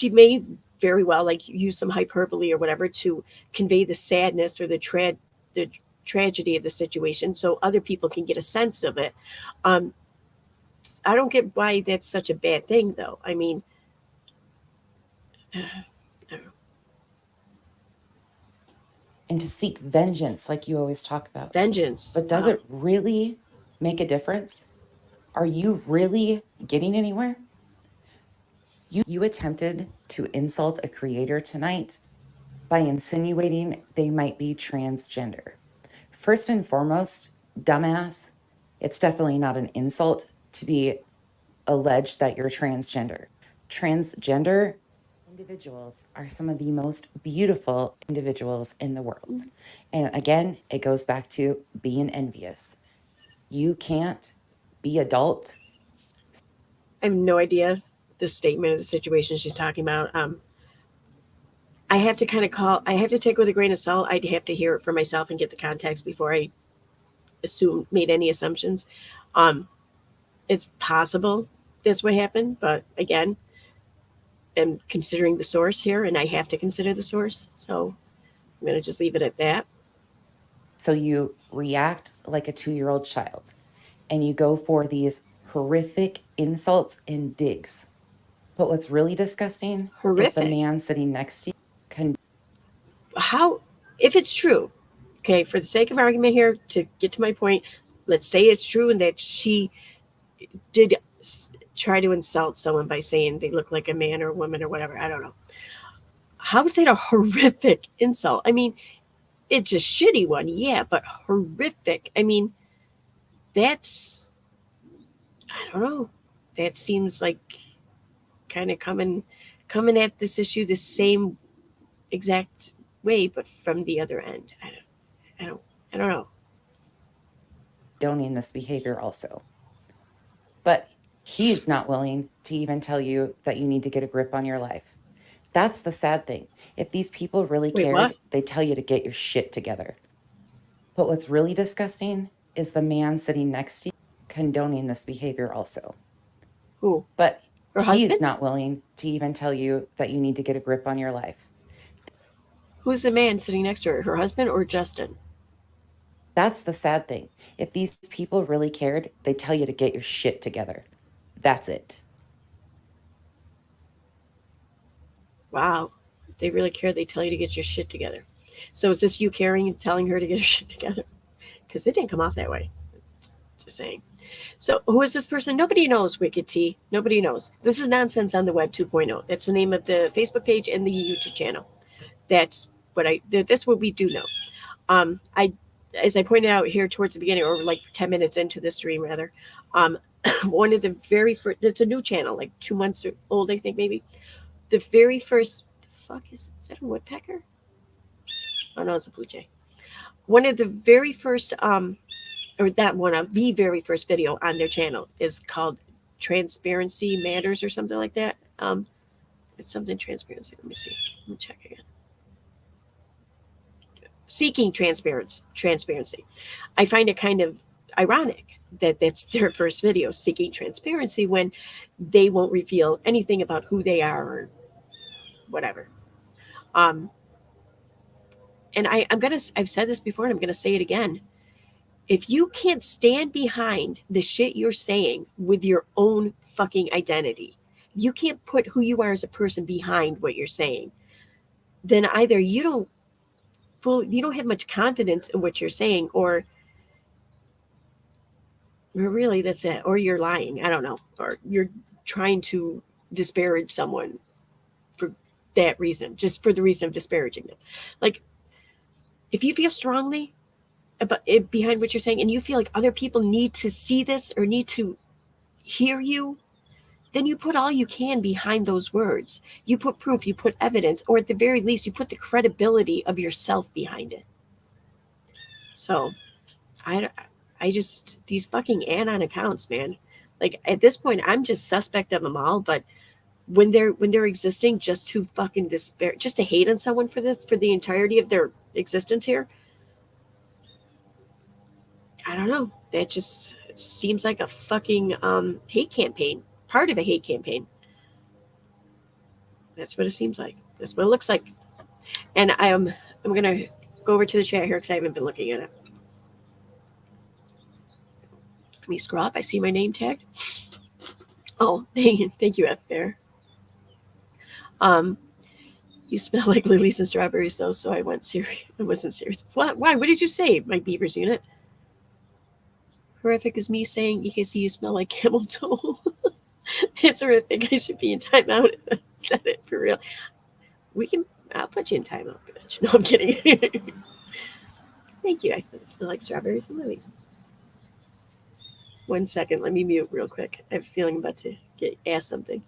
may very well like use some hyperbole or whatever to convey the sadness or the tragedy of the situation, so other people can get a sense of it. I don't get why that's such a bad thing, though. I mean, And to seek vengeance, like you always talk about. vengeance. But does it really make a difference? Are you really getting anywhere? You attempted to insult a creator tonight by insinuating they might be transgender. First and foremost, dumbass, it's definitely not an insult to be alleged that you're transgender. Transgender individuals are some of the most beautiful individuals in the world. And again, it goes back to being envious. You can't be adult. I have no idea the statement of the situation she's talking about. I have to take with a grain of salt. I'd have to hear it for myself and get the context before I made any assumptions. Um, it's possible that's what happened, but again, I'm considering the source here, and I have to consider the source. So I'm going to just leave it at that. So you react like a 2-year-old child and you go for these horrific insults and digs. But what's really disgusting is the Horrific. man sitting next to you. How, if it's true, okay, for the sake of argument here, to get to my point, let's say it's true and that she did try to insult someone by saying they look like a man or a woman or whatever. I don't know. How is that a horrific insult? I mean, it's a shitty one, yeah, but horrific. I mean, that's, I don't know. That seems like kind of coming at this issue the same exact way, but from the other end. I don't, I don't know. Condoning this behavior also. But he's not willing to even tell you that you need to get a grip on your life. That's the sad thing. If these people really Wait, cared, what? they tell you to get your shit together. But what's really disgusting is the man sitting next to you condoning this behavior also. Who? But Her he's husband? not willing to even tell you that you need to get a grip on your life. Who's the man sitting next to her? Her husband or Justin? That's the sad thing. If these people really cared, they tell you to get your shit together. That's it. Wow. If they really care, they tell you to get your shit together. So is this you caring and telling her to get her shit together? Because it didn't come off that way. Just saying. So who is this person? Nobody knows, Wicked T. Nobody knows. This is Nonsense on the Web 2.0. That's the name of the Facebook page and the YouTube channel. That's that's what we do know. I, as I pointed out here towards the beginning, or like 10 minutes into the stream rather, um, one of the very first, it's a new channel, like 2 months old, I think maybe. The very first, the fuck is that a woodpecker? Oh no, it's a blue jay. One of the very first, or that one of the very first video on their channel is called Transparency Matters or something like that. It's something transparency. Let me see. Let me check again. Seeking transparency. I find it kind of ironic that that's their first video, seeking transparency, when they won't reveal anything about who they are or whatever. Um, and I've said this before and I'm gonna say it again. If you can't stand behind the shit you're saying with your own fucking identity, you can't put who you are as a person behind what you're saying, then either you don't have much confidence in what you're saying, or really that's it, or you're lying. I don't know, or you're trying to disparage someone for that reason, just for the reason of disparaging them. Like, if you feel strongly about it behind what you're saying and you feel like other people need to see this or need to hear you, then you put all you can behind those words. You put proof, you put evidence, or at the very least you put the credibility of yourself behind it. So I just, these fucking anon accounts, man, like at this point I'm just suspect of them all. But when they're existing just to fucking despair, just to hate on someone for this, for the entirety of their existence here, I don't know, that just seems like a fucking hate campaign, part of a hate campaign. That's what it seems like. That's what it looks like. And I'm gonna go over to the chat here because I haven't been looking at it. Let me scroll up. I see my name tag. Oh, thank you, F Bear. You smell like lilies and strawberries, though, so I went serious. I wasn't serious. What? Why? What did you say, my Beavers unit? Horrific is me saying you can see you smell like camel toe. It's horrific. I should be in timeout. I said it for real. I'll put you in timeout, bitch. No, I'm kidding. Thank you. I smell like strawberries and lilies. 1 second. Let me mute real quick. I have a feeling I'm about to get asked something.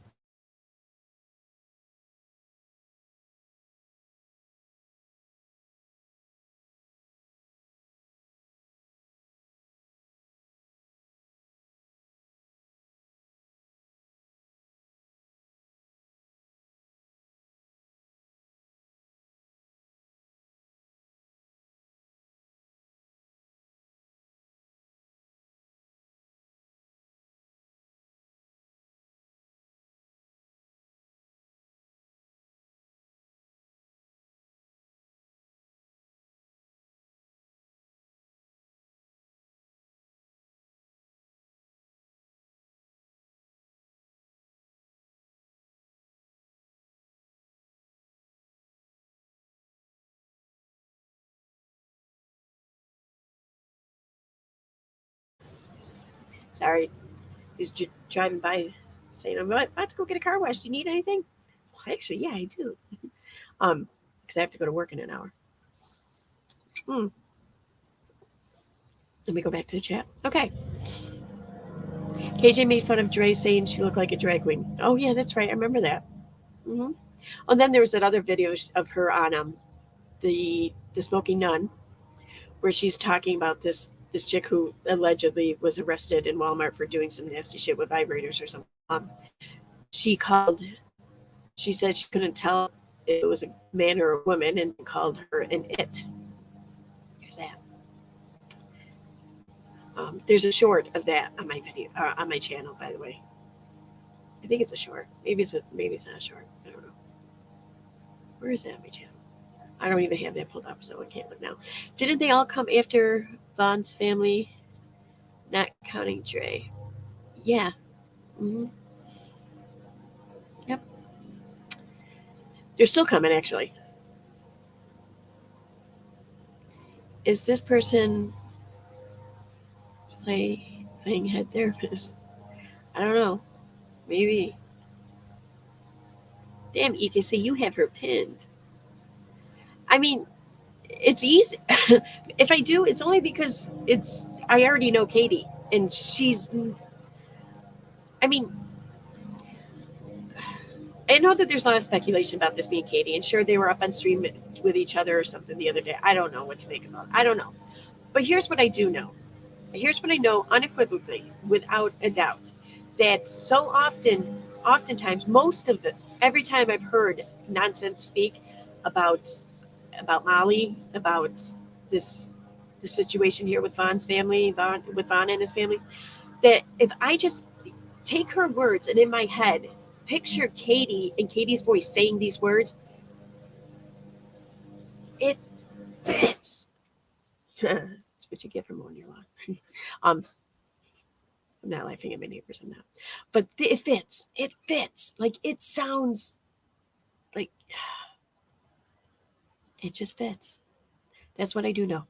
Sorry. He's driving by saying, I'm about to go get a car wash. Do you need anything? Well, actually, yeah, I do. Because I have to go to work in an hour. Let me go back to the chat. Okay. KJ made fun of Dre saying she looked like a drag queen. Oh, yeah, that's right. I remember that. Mm-hmm. And then there was that other video of her on the Smoking Nun, where she's talking about this chick who allegedly was arrested in Walmart for doing some nasty shit with vibrators or something. She said she couldn't tell if it was a man or a woman and called her an it. There's that. There's a short of that on my video, on my channel, by the way. I think it's a short. Maybe it's not a short. I don't know. Where is that on my channel? I don't even have that pulled up, so I can't look now. Didn't they all come after Vaughn's family? Not counting Dre. Yeah. Mm-hmm. Yep. They're still coming, actually. Is this person playing head therapist? I don't know. Maybe. Damn, EKC, you have her pinned. I mean, it's easy. If I do, it's only because I already know Katie, and I mean, I know that there's a lot of speculation about this being Katie, and sure, they were up on stream with each other or something the other day. I don't know what to make about it. I don't know. But here's what I do know. Here's what I know unequivocally, without a doubt, that so oftentimes, most of it, every time I've heard nonsense speak about Molly, about this the situation here with Vaughn's family, with Vaughn and his family, that if I just take her words and in my head picture Katie and Katie's voice saying these words, it fits. That's what you get for mowing your lawn. I'm not laughing at my neighbors, I'm not. But it fits. It fits. Like, it sounds like it just fits. That's what I do know.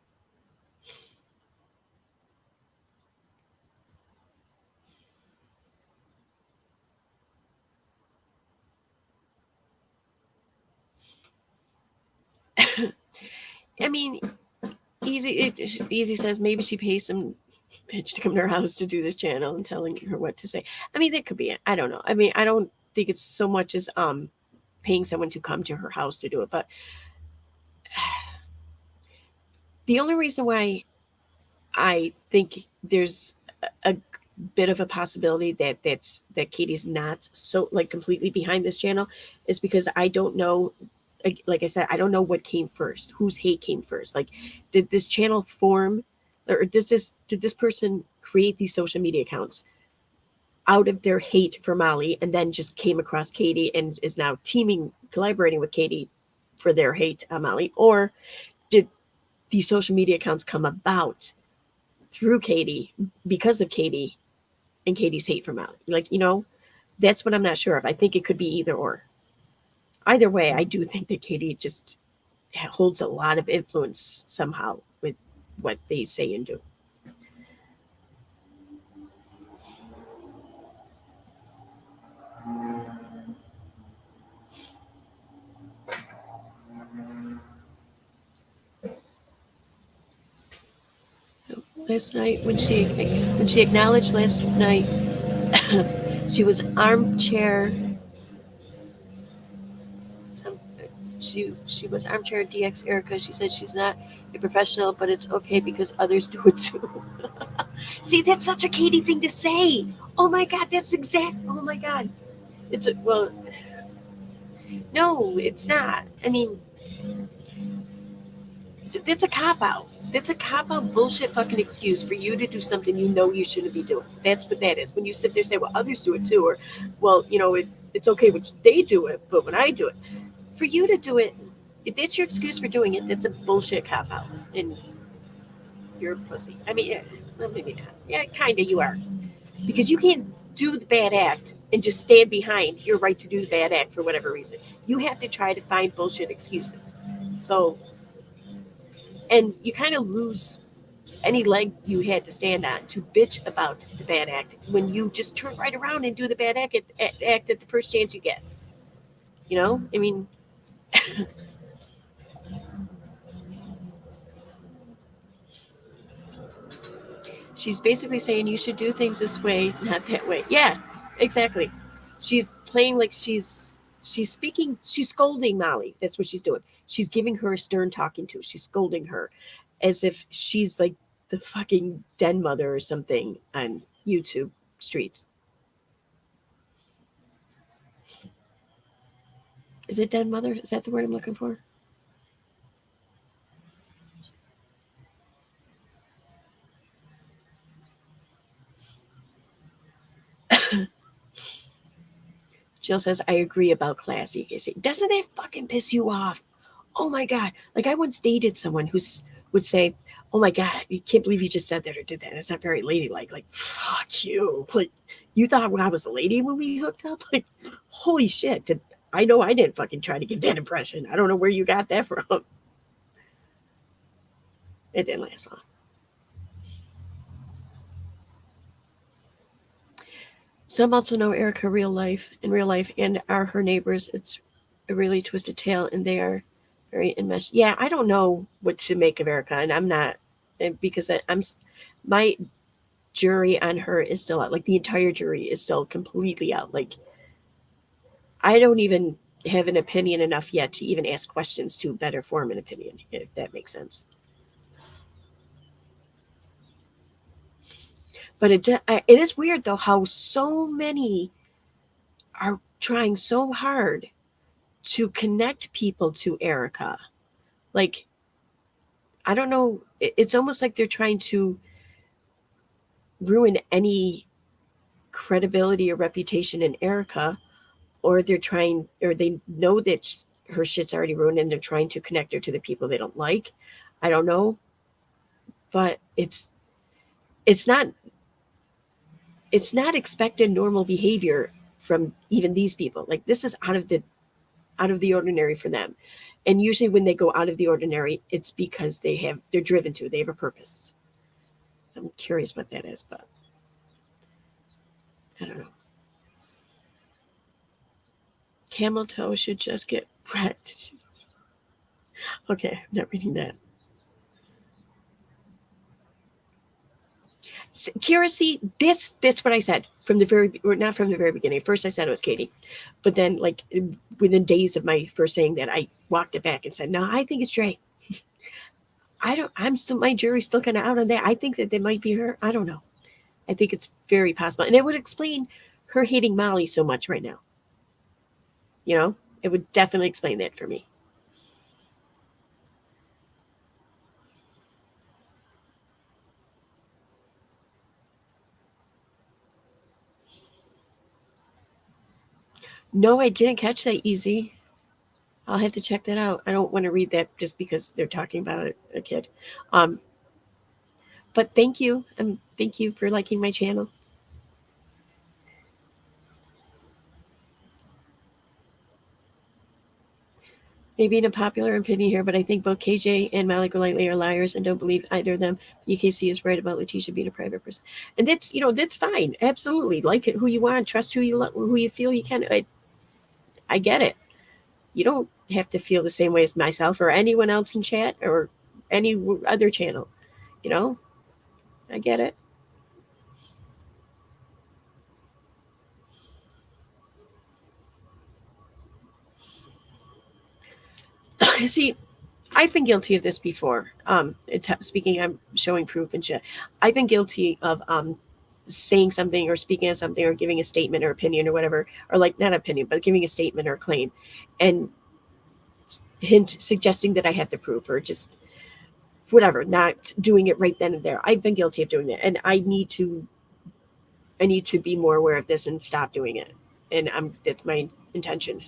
I mean, Easy says maybe she pays some bitch to come to her house to do this channel and telling her what to say. I mean, that could be it. I don't know. I mean, I don't think it's so much as paying someone to come to her house to do it, but the only reason why I think there's a bit of a possibility that Katie's not so like completely behind this channel is because I don't know. Like I said, I don't know what came first. Whose hate came first? Like, did this channel form, or did this person create these social media accounts out of their hate for Molly, and then just came across Katie and is now collaborating with Katie for their hate on Molly, or did these social media accounts come about through Katie because of Katie and Katie's hate for Molly? Like, that's what I'm not sure of. I think it could be either or. Either way, I do think that Katie just holds a lot of influence somehow with what they say and do. Last night, when she acknowledged last night, she was armchair. She was armchair DX Erica. She said she's not a professional, but it's okay because others do it too. See, that's such a Katie thing to say. Oh my God, that's exact. Oh my God, well, no, it's not. I mean, that's a cop out. That's a cop out bullshit fucking excuse for you to do something you know you shouldn't be doing. That's what that is. When you sit there and say, well, others do it too, or, well, it's okay when they do it, but when I do it, for you to do it, if that's your excuse for doing it, that's a bullshit cop out, and you're a pussy. I mean, well, maybe not. Yeah, kind of you are, because you can't do the bad act and just stand behind your right to do the bad act for whatever reason. You have to try to find bullshit excuses. So, and you kind of lose any leg you had to stand on to bitch about the bad act when you just turn right around and do the bad act at the first chance you get. You know, I mean, she's basically saying you should do things this way, not that way. Yeah, exactly. She's playing like she's speaking, she's scolding Molly. That's what she's doing. She's giving her a stern talking to. She's scolding her as if she's like the fucking den mother or something on YouTube streets. Is it den mother? Is that the word I'm looking for? Jill says, I agree about classy. Doesn't that fucking piss you off? Oh my God. Like I once dated someone would say, oh my God, you can't believe you just said that or did that. It's not very ladylike. Like, fuck you. Like, you thought I was a lady when we hooked up? Like, holy shit. I know I didn't fucking try to give that impression. I don't know where you got that from. It didn't last long. Some also know Erica in real life, and are her neighbors. It's a really twisted tale, and they are very enmeshed. Yeah, I don't know what to make of Erica, and I'm not, because my jury on her is still out. Like the entire jury is still completely out. Like I don't even have an opinion enough yet to even ask questions to better form an opinion, if that makes sense. But it is weird though how so many are trying so hard to connect people to Erica. Like, I don't know. It's almost like they're trying to ruin any credibility or reputation in Erica, or they know that her shit's already ruined and they're trying to connect her to the people they don't like. I don't know. But it's not expected normal behavior from even these people. Like this is out of the ordinary for them. And usually when they go out of the ordinary, it's because they're driven to, they have a purpose. I'm curious what that is, but I don't know. Camel toe should just get wrecked. Okay, I'm not reading that. Kira, see, that's what I said not from the very beginning. First I said it was Katie, but then like within days of my first saying that, I walked it back and said, no, I think it's Dre. My jury's still kind of out on that. I think that might be her. I don't know. I think it's very possible. And it would explain her hating Molly so much right now. You know, it would definitely explain that for me. No, I didn't catch that easy. I'll have to check that out. I don't want to read that just because they're talking about a kid. But thank you. Thank you for liking my channel. Maybe an unpopular opinion here, but I think both KJ and Molly Golightly are liars and don't believe either of them. UKC is right about Letitia being a private person. And that's fine. Absolutely. Like it who you want, trust who you feel you can. I get it. You don't have to feel the same way as myself or anyone else in chat or any other channel. You know, I get it. See, I've been guilty of this before. Speaking, I'm showing proof and shit. I've been guilty of saying something or speaking of something or giving a statement or opinion or whatever, or like not opinion, but giving a statement or claim, and suggesting that I have to prove or just whatever, not doing it right then and there. I've been guilty of doing that, and I need to be more aware of this and stop doing it. And that's my intention.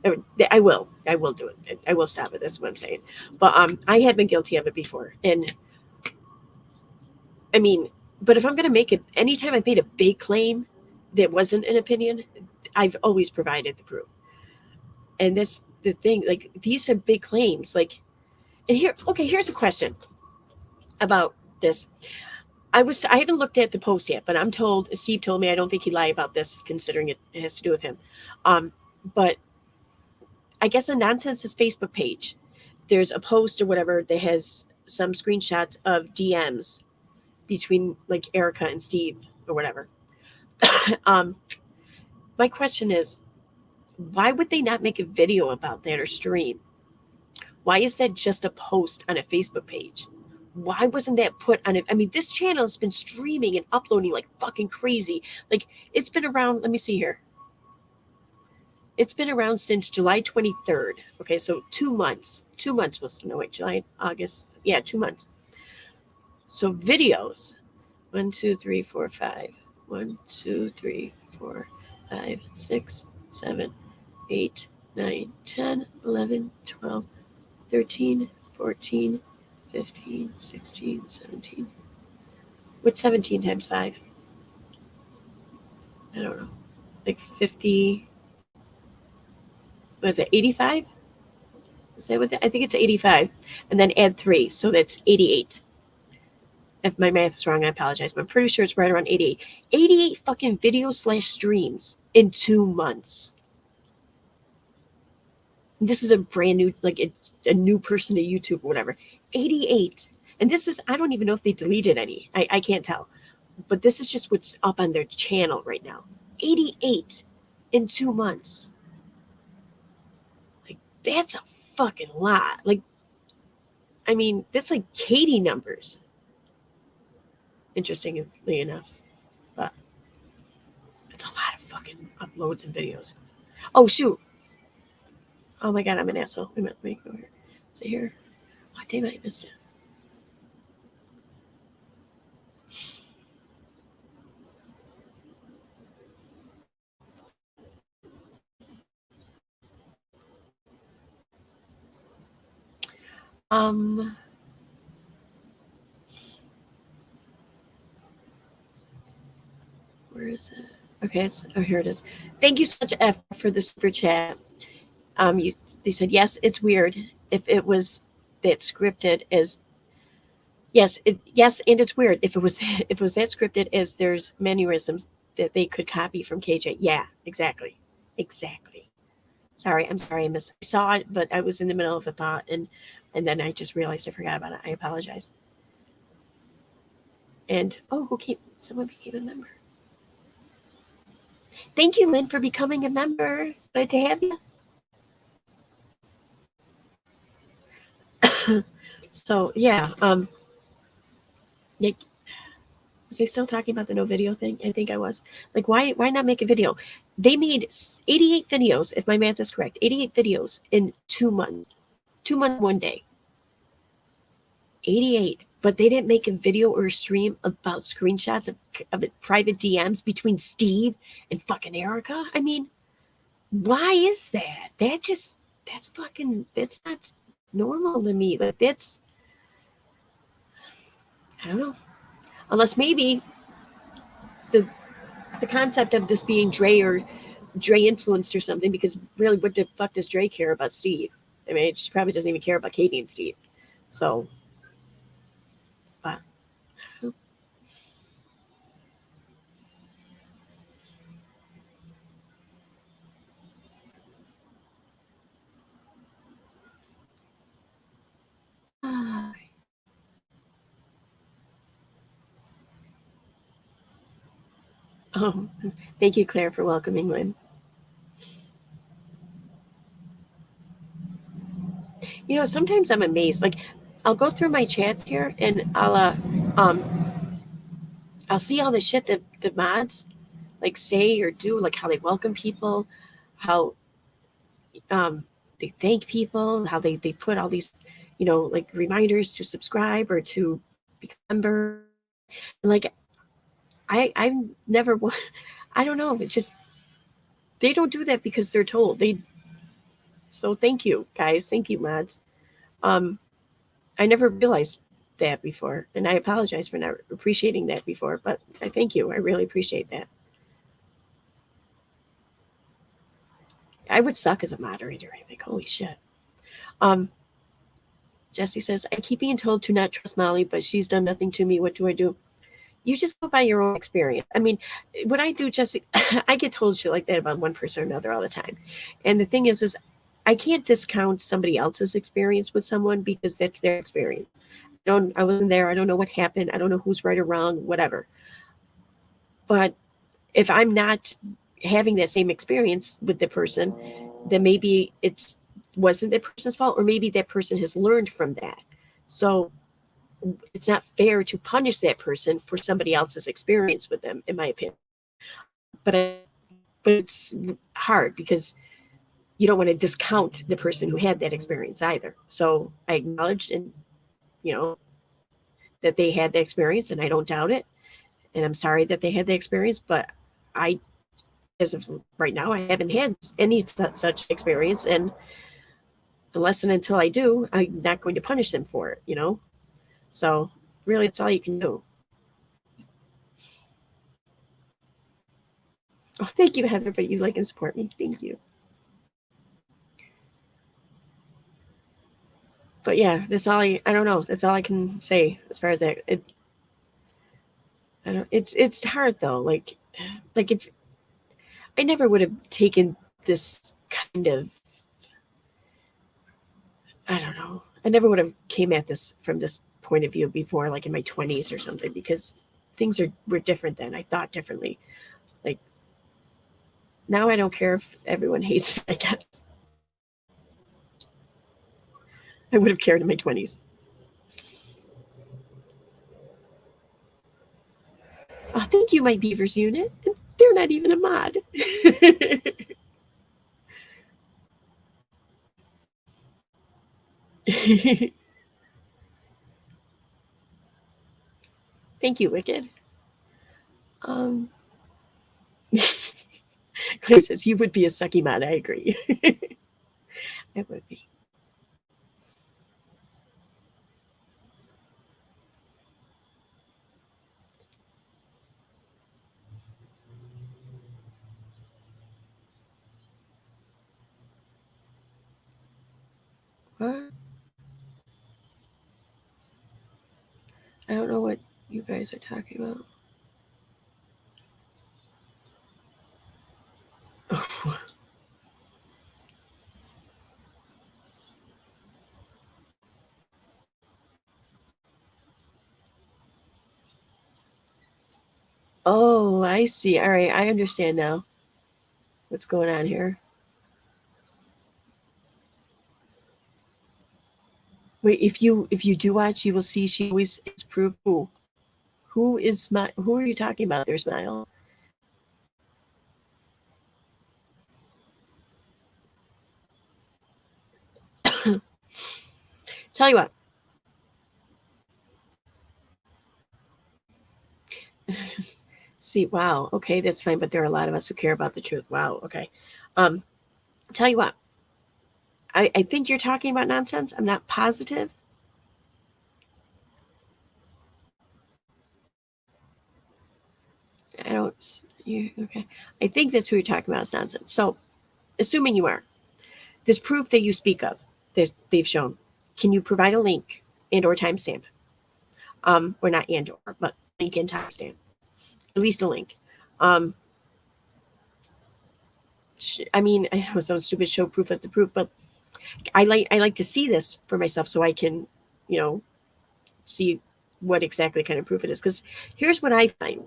I will do it. I will stop it. That's what I'm saying. But I had been guilty of it before. And I mean, but if I'm going to make it, anytime I've made a big claim that wasn't an opinion, I've always provided the proof. And that's the thing. Like, these are big claims. Like, and here's a question about this. I haven't looked at the post yet, but I'm told, Steve told me, I don't think he'd lie about this, considering it has to do with him. But I guess on Nonsense's Facebook page, there's a post or whatever that has some screenshots of DMs between like Erica and Steve or whatever. My question is, why would they not make a video about that or stream? Why is that just a post on a Facebook page? Why wasn't that put on it? I mean, this channel has been streaming and uploading like fucking crazy. Like, it's been around, let me see here. It's been around since July 23rd. Okay, so 2 months. 2 months was, no, wait, July, August. Yeah, 2 months. So videos. 1, 2, 3, 4, 5. 1, 2, 3, 4, 5, 6, 7, 8, 9, 10, 11, 12, 13, 14, 15, 16, 17. What's 17 times 5? I don't know. Like 50. What is it, 85? Is that what I think it's 85. And then add 3. So that's 88. If my math is wrong, I apologize. But I'm pretty sure it's right around 88. 88 fucking videos / streams in 2 months. This is a brand new, like a new person to YouTube or whatever. 88. And this is, I don't even know if they deleted any. I can't tell. But this is just what's up on their channel right now. 88 in 2 months. Like, that's a fucking lot. Like, I mean, that's like Katie numbers. Interestingly enough. But it's a lot of fucking uploads and videos. Oh, shoot. Oh my God, I'm an asshole. Let me go here. So here. Oh, damn it, I missed it. Where is it? Okay, oh, here it is. Thank you so much, F, for the super chat. They said, yes, it's weird if it was that scripted as, yes, and it's weird if it was that scripted as there's mannerisms that they could copy from KJ. Yeah, exactly. Sorry, I'm sorry, I saw it, but I was in the middle of a thought, and then I just realized I forgot about it. I apologize. And someone became a member. Thank you, Lynn, for becoming a member. Glad to have you. So yeah, like, was I still talking about the no video thing? I think I was. Like, why not make a video? They made 88 videos, if my math is correct, 88 videos in 2 months. 2 months, 1 day. 88. But they didn't make a video or a stream about screenshots of private DMs between Steve and fucking Erica. I mean, why is that? That's not normal to me. Like, that's, I don't know. Unless maybe the concept of this being Dre influenced or something, because really, what the fuck does Dre care about Steve? I mean, she probably doesn't even care about Katie and Steve. So, but oh, thank you, Claire, for welcoming Lynn. You know, sometimes I'm amazed. Like, I'll go through my chats here, and I'll see all the shit that the mods like say or do, like how they welcome people, how they thank people, how they put all these, like reminders to subscribe or to become a member. Like, I've never, I don't know. It's just, they don't do that because they're told. So thank you, guys. Thank you, mods. I never realized that before, and I apologize for not appreciating that before, but I thank you. I really appreciate that. I would suck as a moderator, I think. Holy shit. Jesse says, I keep being told to not trust Molly, but she's done nothing to me. What do I do? You just go by your own experience. I mean, what I do, Jesse, I get told shit like that about one person or another all the time. And the thing is I can't discount somebody else's experience with someone because that's their experience. I wasn't there. I don't know what happened. I don't know who's right or wrong, whatever. But if I'm not having that same experience with the person, then maybe it wasn't that person's fault, or maybe that person has learned from that. So it's not fair to punish that person for somebody else's experience with them, in my opinion. But it's hard because you don't want to discount the person who had that experience either. So I acknowledge and that they had the experience, and I don't doubt it. And I'm sorry that they had the experience, but as of right now, I haven't had any such experience. And unless and until I do, I'm not going to punish them for it, So really, it's all you can do. Oh, thank you, Heather, but you like and support me. Thank you. But yeah, that's all I don't know. That's all I can say as far as that. It's hard though. Like if I never would have taken this kind of, I don't know. I never would have came at this from this point of view before, like in my 20s or something, because things were different then. I thought differently. Like now I don't care if everyone hates me, I guess. I would have cared in my 20s. Oh, thank you, my Beavers unit. They're not even a mod. Thank you, Wicked. Claire says, you would be a sucky mod. I agree. I would be. What? I don't know what you guys are talking about. Oh, I see. All right, I understand now what's going on here. Wait, if you do watch, you will see she always is proof. Who are you talking about there, Smile? Tell you what. See, wow, okay, that's fine, but there are a lot of us who care about the truth. Wow, okay. Tell you what. I think you're talking about nonsense. I'm not positive. I don't. Okay. I think that's who you're talking about is nonsense. So, assuming you are, this proof that you speak of, they've shown, can you provide a link and or timestamp? Or not and or, but link and timestamp. At least a link. I mean, I know some stupid show proof of the proof, but I like to see this for myself so I can, see what exactly kind of proof it is. Because here's what I find.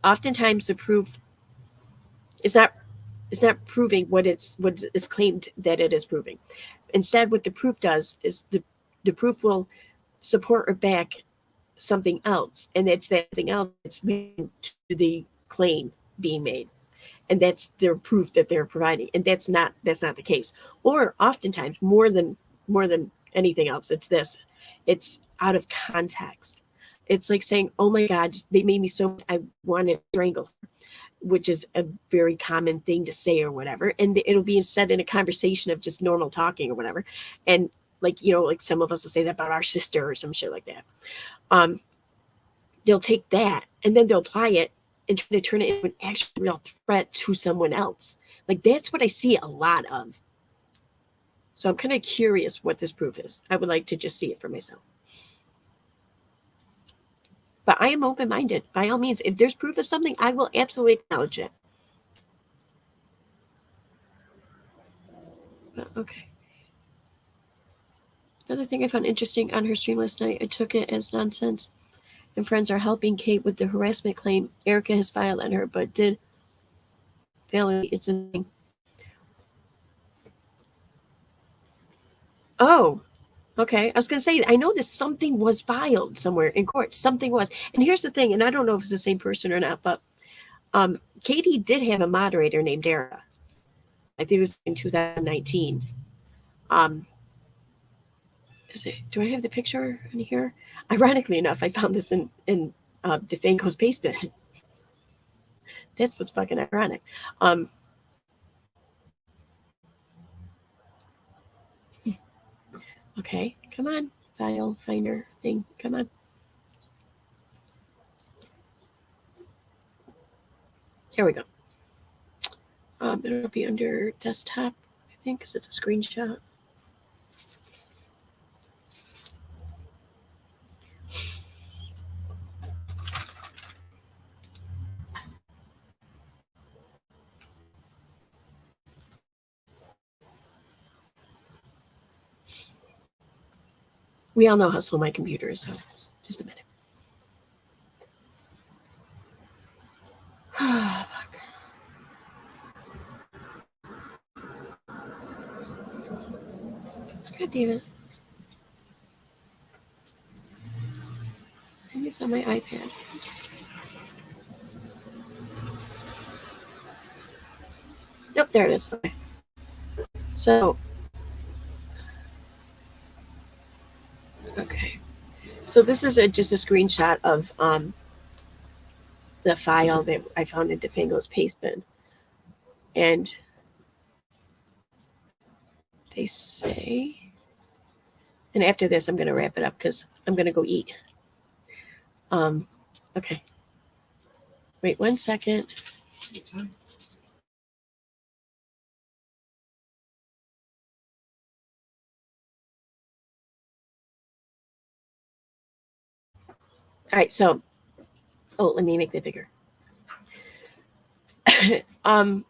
Oftentimes the proof is not proving what is claimed that it is proving. Instead, what the proof does is the proof will support or back something else, and it's that thing else that's leading to the claim being made, and that's their proof that they're providing, and that's not the case. Or oftentimes, more than anything else, it's out of context. It's like saying, "Oh my God, they made me so I want to strangle her," which is a very common thing to say or whatever, and it'll be said in a conversation of just normal talking or whatever, and like some of us will say that about our sister or some shit like that. They'll take that and then they'll apply it and try to turn it into an actual real threat to someone else. Like that's what I see a lot of. So I'm kind of curious what this proof is. I would like to just see it for myself. But I am open-minded. By all means, if there's proof of something, I will absolutely acknowledge it. But, okay. Another thing I found interesting on her stream last night, I took it as nonsense. And friends are helping Kate with the harassment claim Erica has filed on her, but did validate it's a thing. Oh, okay. I was going to say, I know that something was filed somewhere in court. Something was. And here's the thing, and I don't know if it's the same person or not, but Katie did have a moderator named Erica. I think it was in 2019. Do I have the picture in here? Ironically enough, I found this in DeFanco's basement. That's what's fucking ironic. Okay, come on, file finder thing. Come on. There we go. It'll be under desktop, I think, because it's a screenshot. We all know how slow my computer is, so just a minute. Fuck. God damn it. I think it's on my iPad. Nope, there it is. Okay. So, okay. So this is just a screenshot of the file that I found in DeFango's basement. And they say, and after this, I'm going to wrap it up because I'm going to go eat. Okay. Wait 1 second. All right, so, let me make that bigger.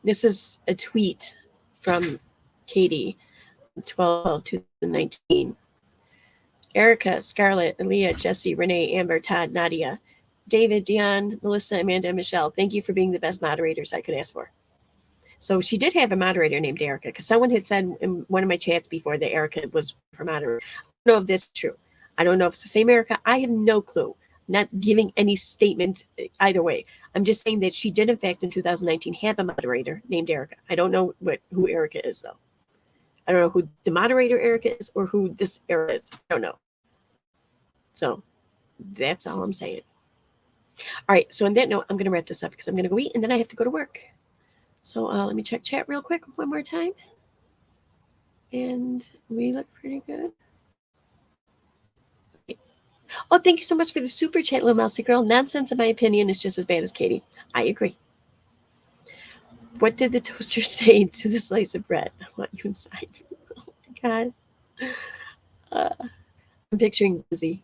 This is a tweet from Katie, 12/2019. Erica, Scarlett, Aaliyah, Jesse, Renee, Amber, Todd, Nadia, David, Dion, Melissa, Amanda, and Michelle. Thank you for being the best moderators I could ask for. So she did have a moderator named Erica, because someone had said in one of my chats before that Erica was her moderator. I don't know if this is true. I don't know if it's the same Erica. I have no clue. Not giving any statement either way. I'm just saying that she did, in fact, in 2019 have a moderator named Erica. I don't know who Erica is, though. I don't know who the moderator Erica is or who this Erica is. I don't know. So that's all I'm saying. All right. So on that note, I'm going to wrap this up because I'm going to go eat and then I have to go to work. So let me check chat real quick one more time. And we look pretty good. Oh, thank you so much for the super chat, little mousy girl. Nonsense, in my opinion, is just as bad as Katie. I agree. What did the toaster say to the slice of bread? I want you inside. Oh my God. I'm picturing Busy.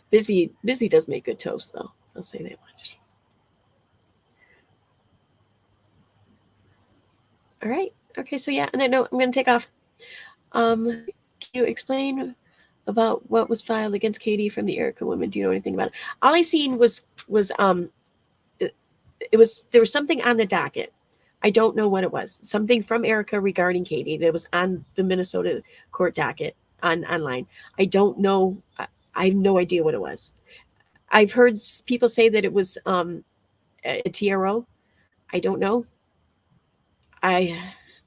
Busy does make good toast, though. I'll say that much. All right. Okay, so yeah, on that note, I'm going to take off. Can you explain about what was filed against Katie from the Erica women? Do you know anything about it? All I seen was there was something on the docket. I don't know what it was. Something from Erica regarding Katie that was on the Minnesota court docket online. I don't know. I have no idea what it was. I've heard people say that it was a TRO. I don't know.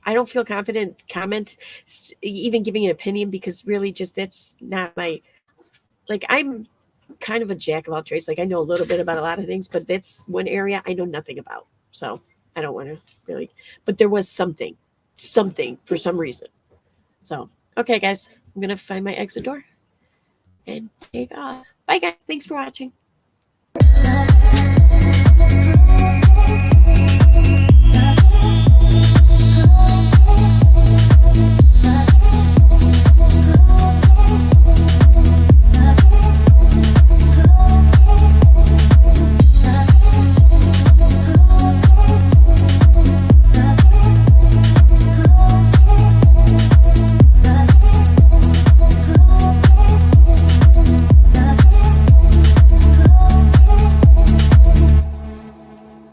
I don't feel confident even giving an opinion because really just that's not my, like, I'm kind of a jack of all trades. Like I know a little bit about a lot of things, but that's one area I know nothing about. So I don't want to really, but there was something for some reason. So, okay, guys, I'm going to find my exit door and take off. Bye, guys. Thanks for watching.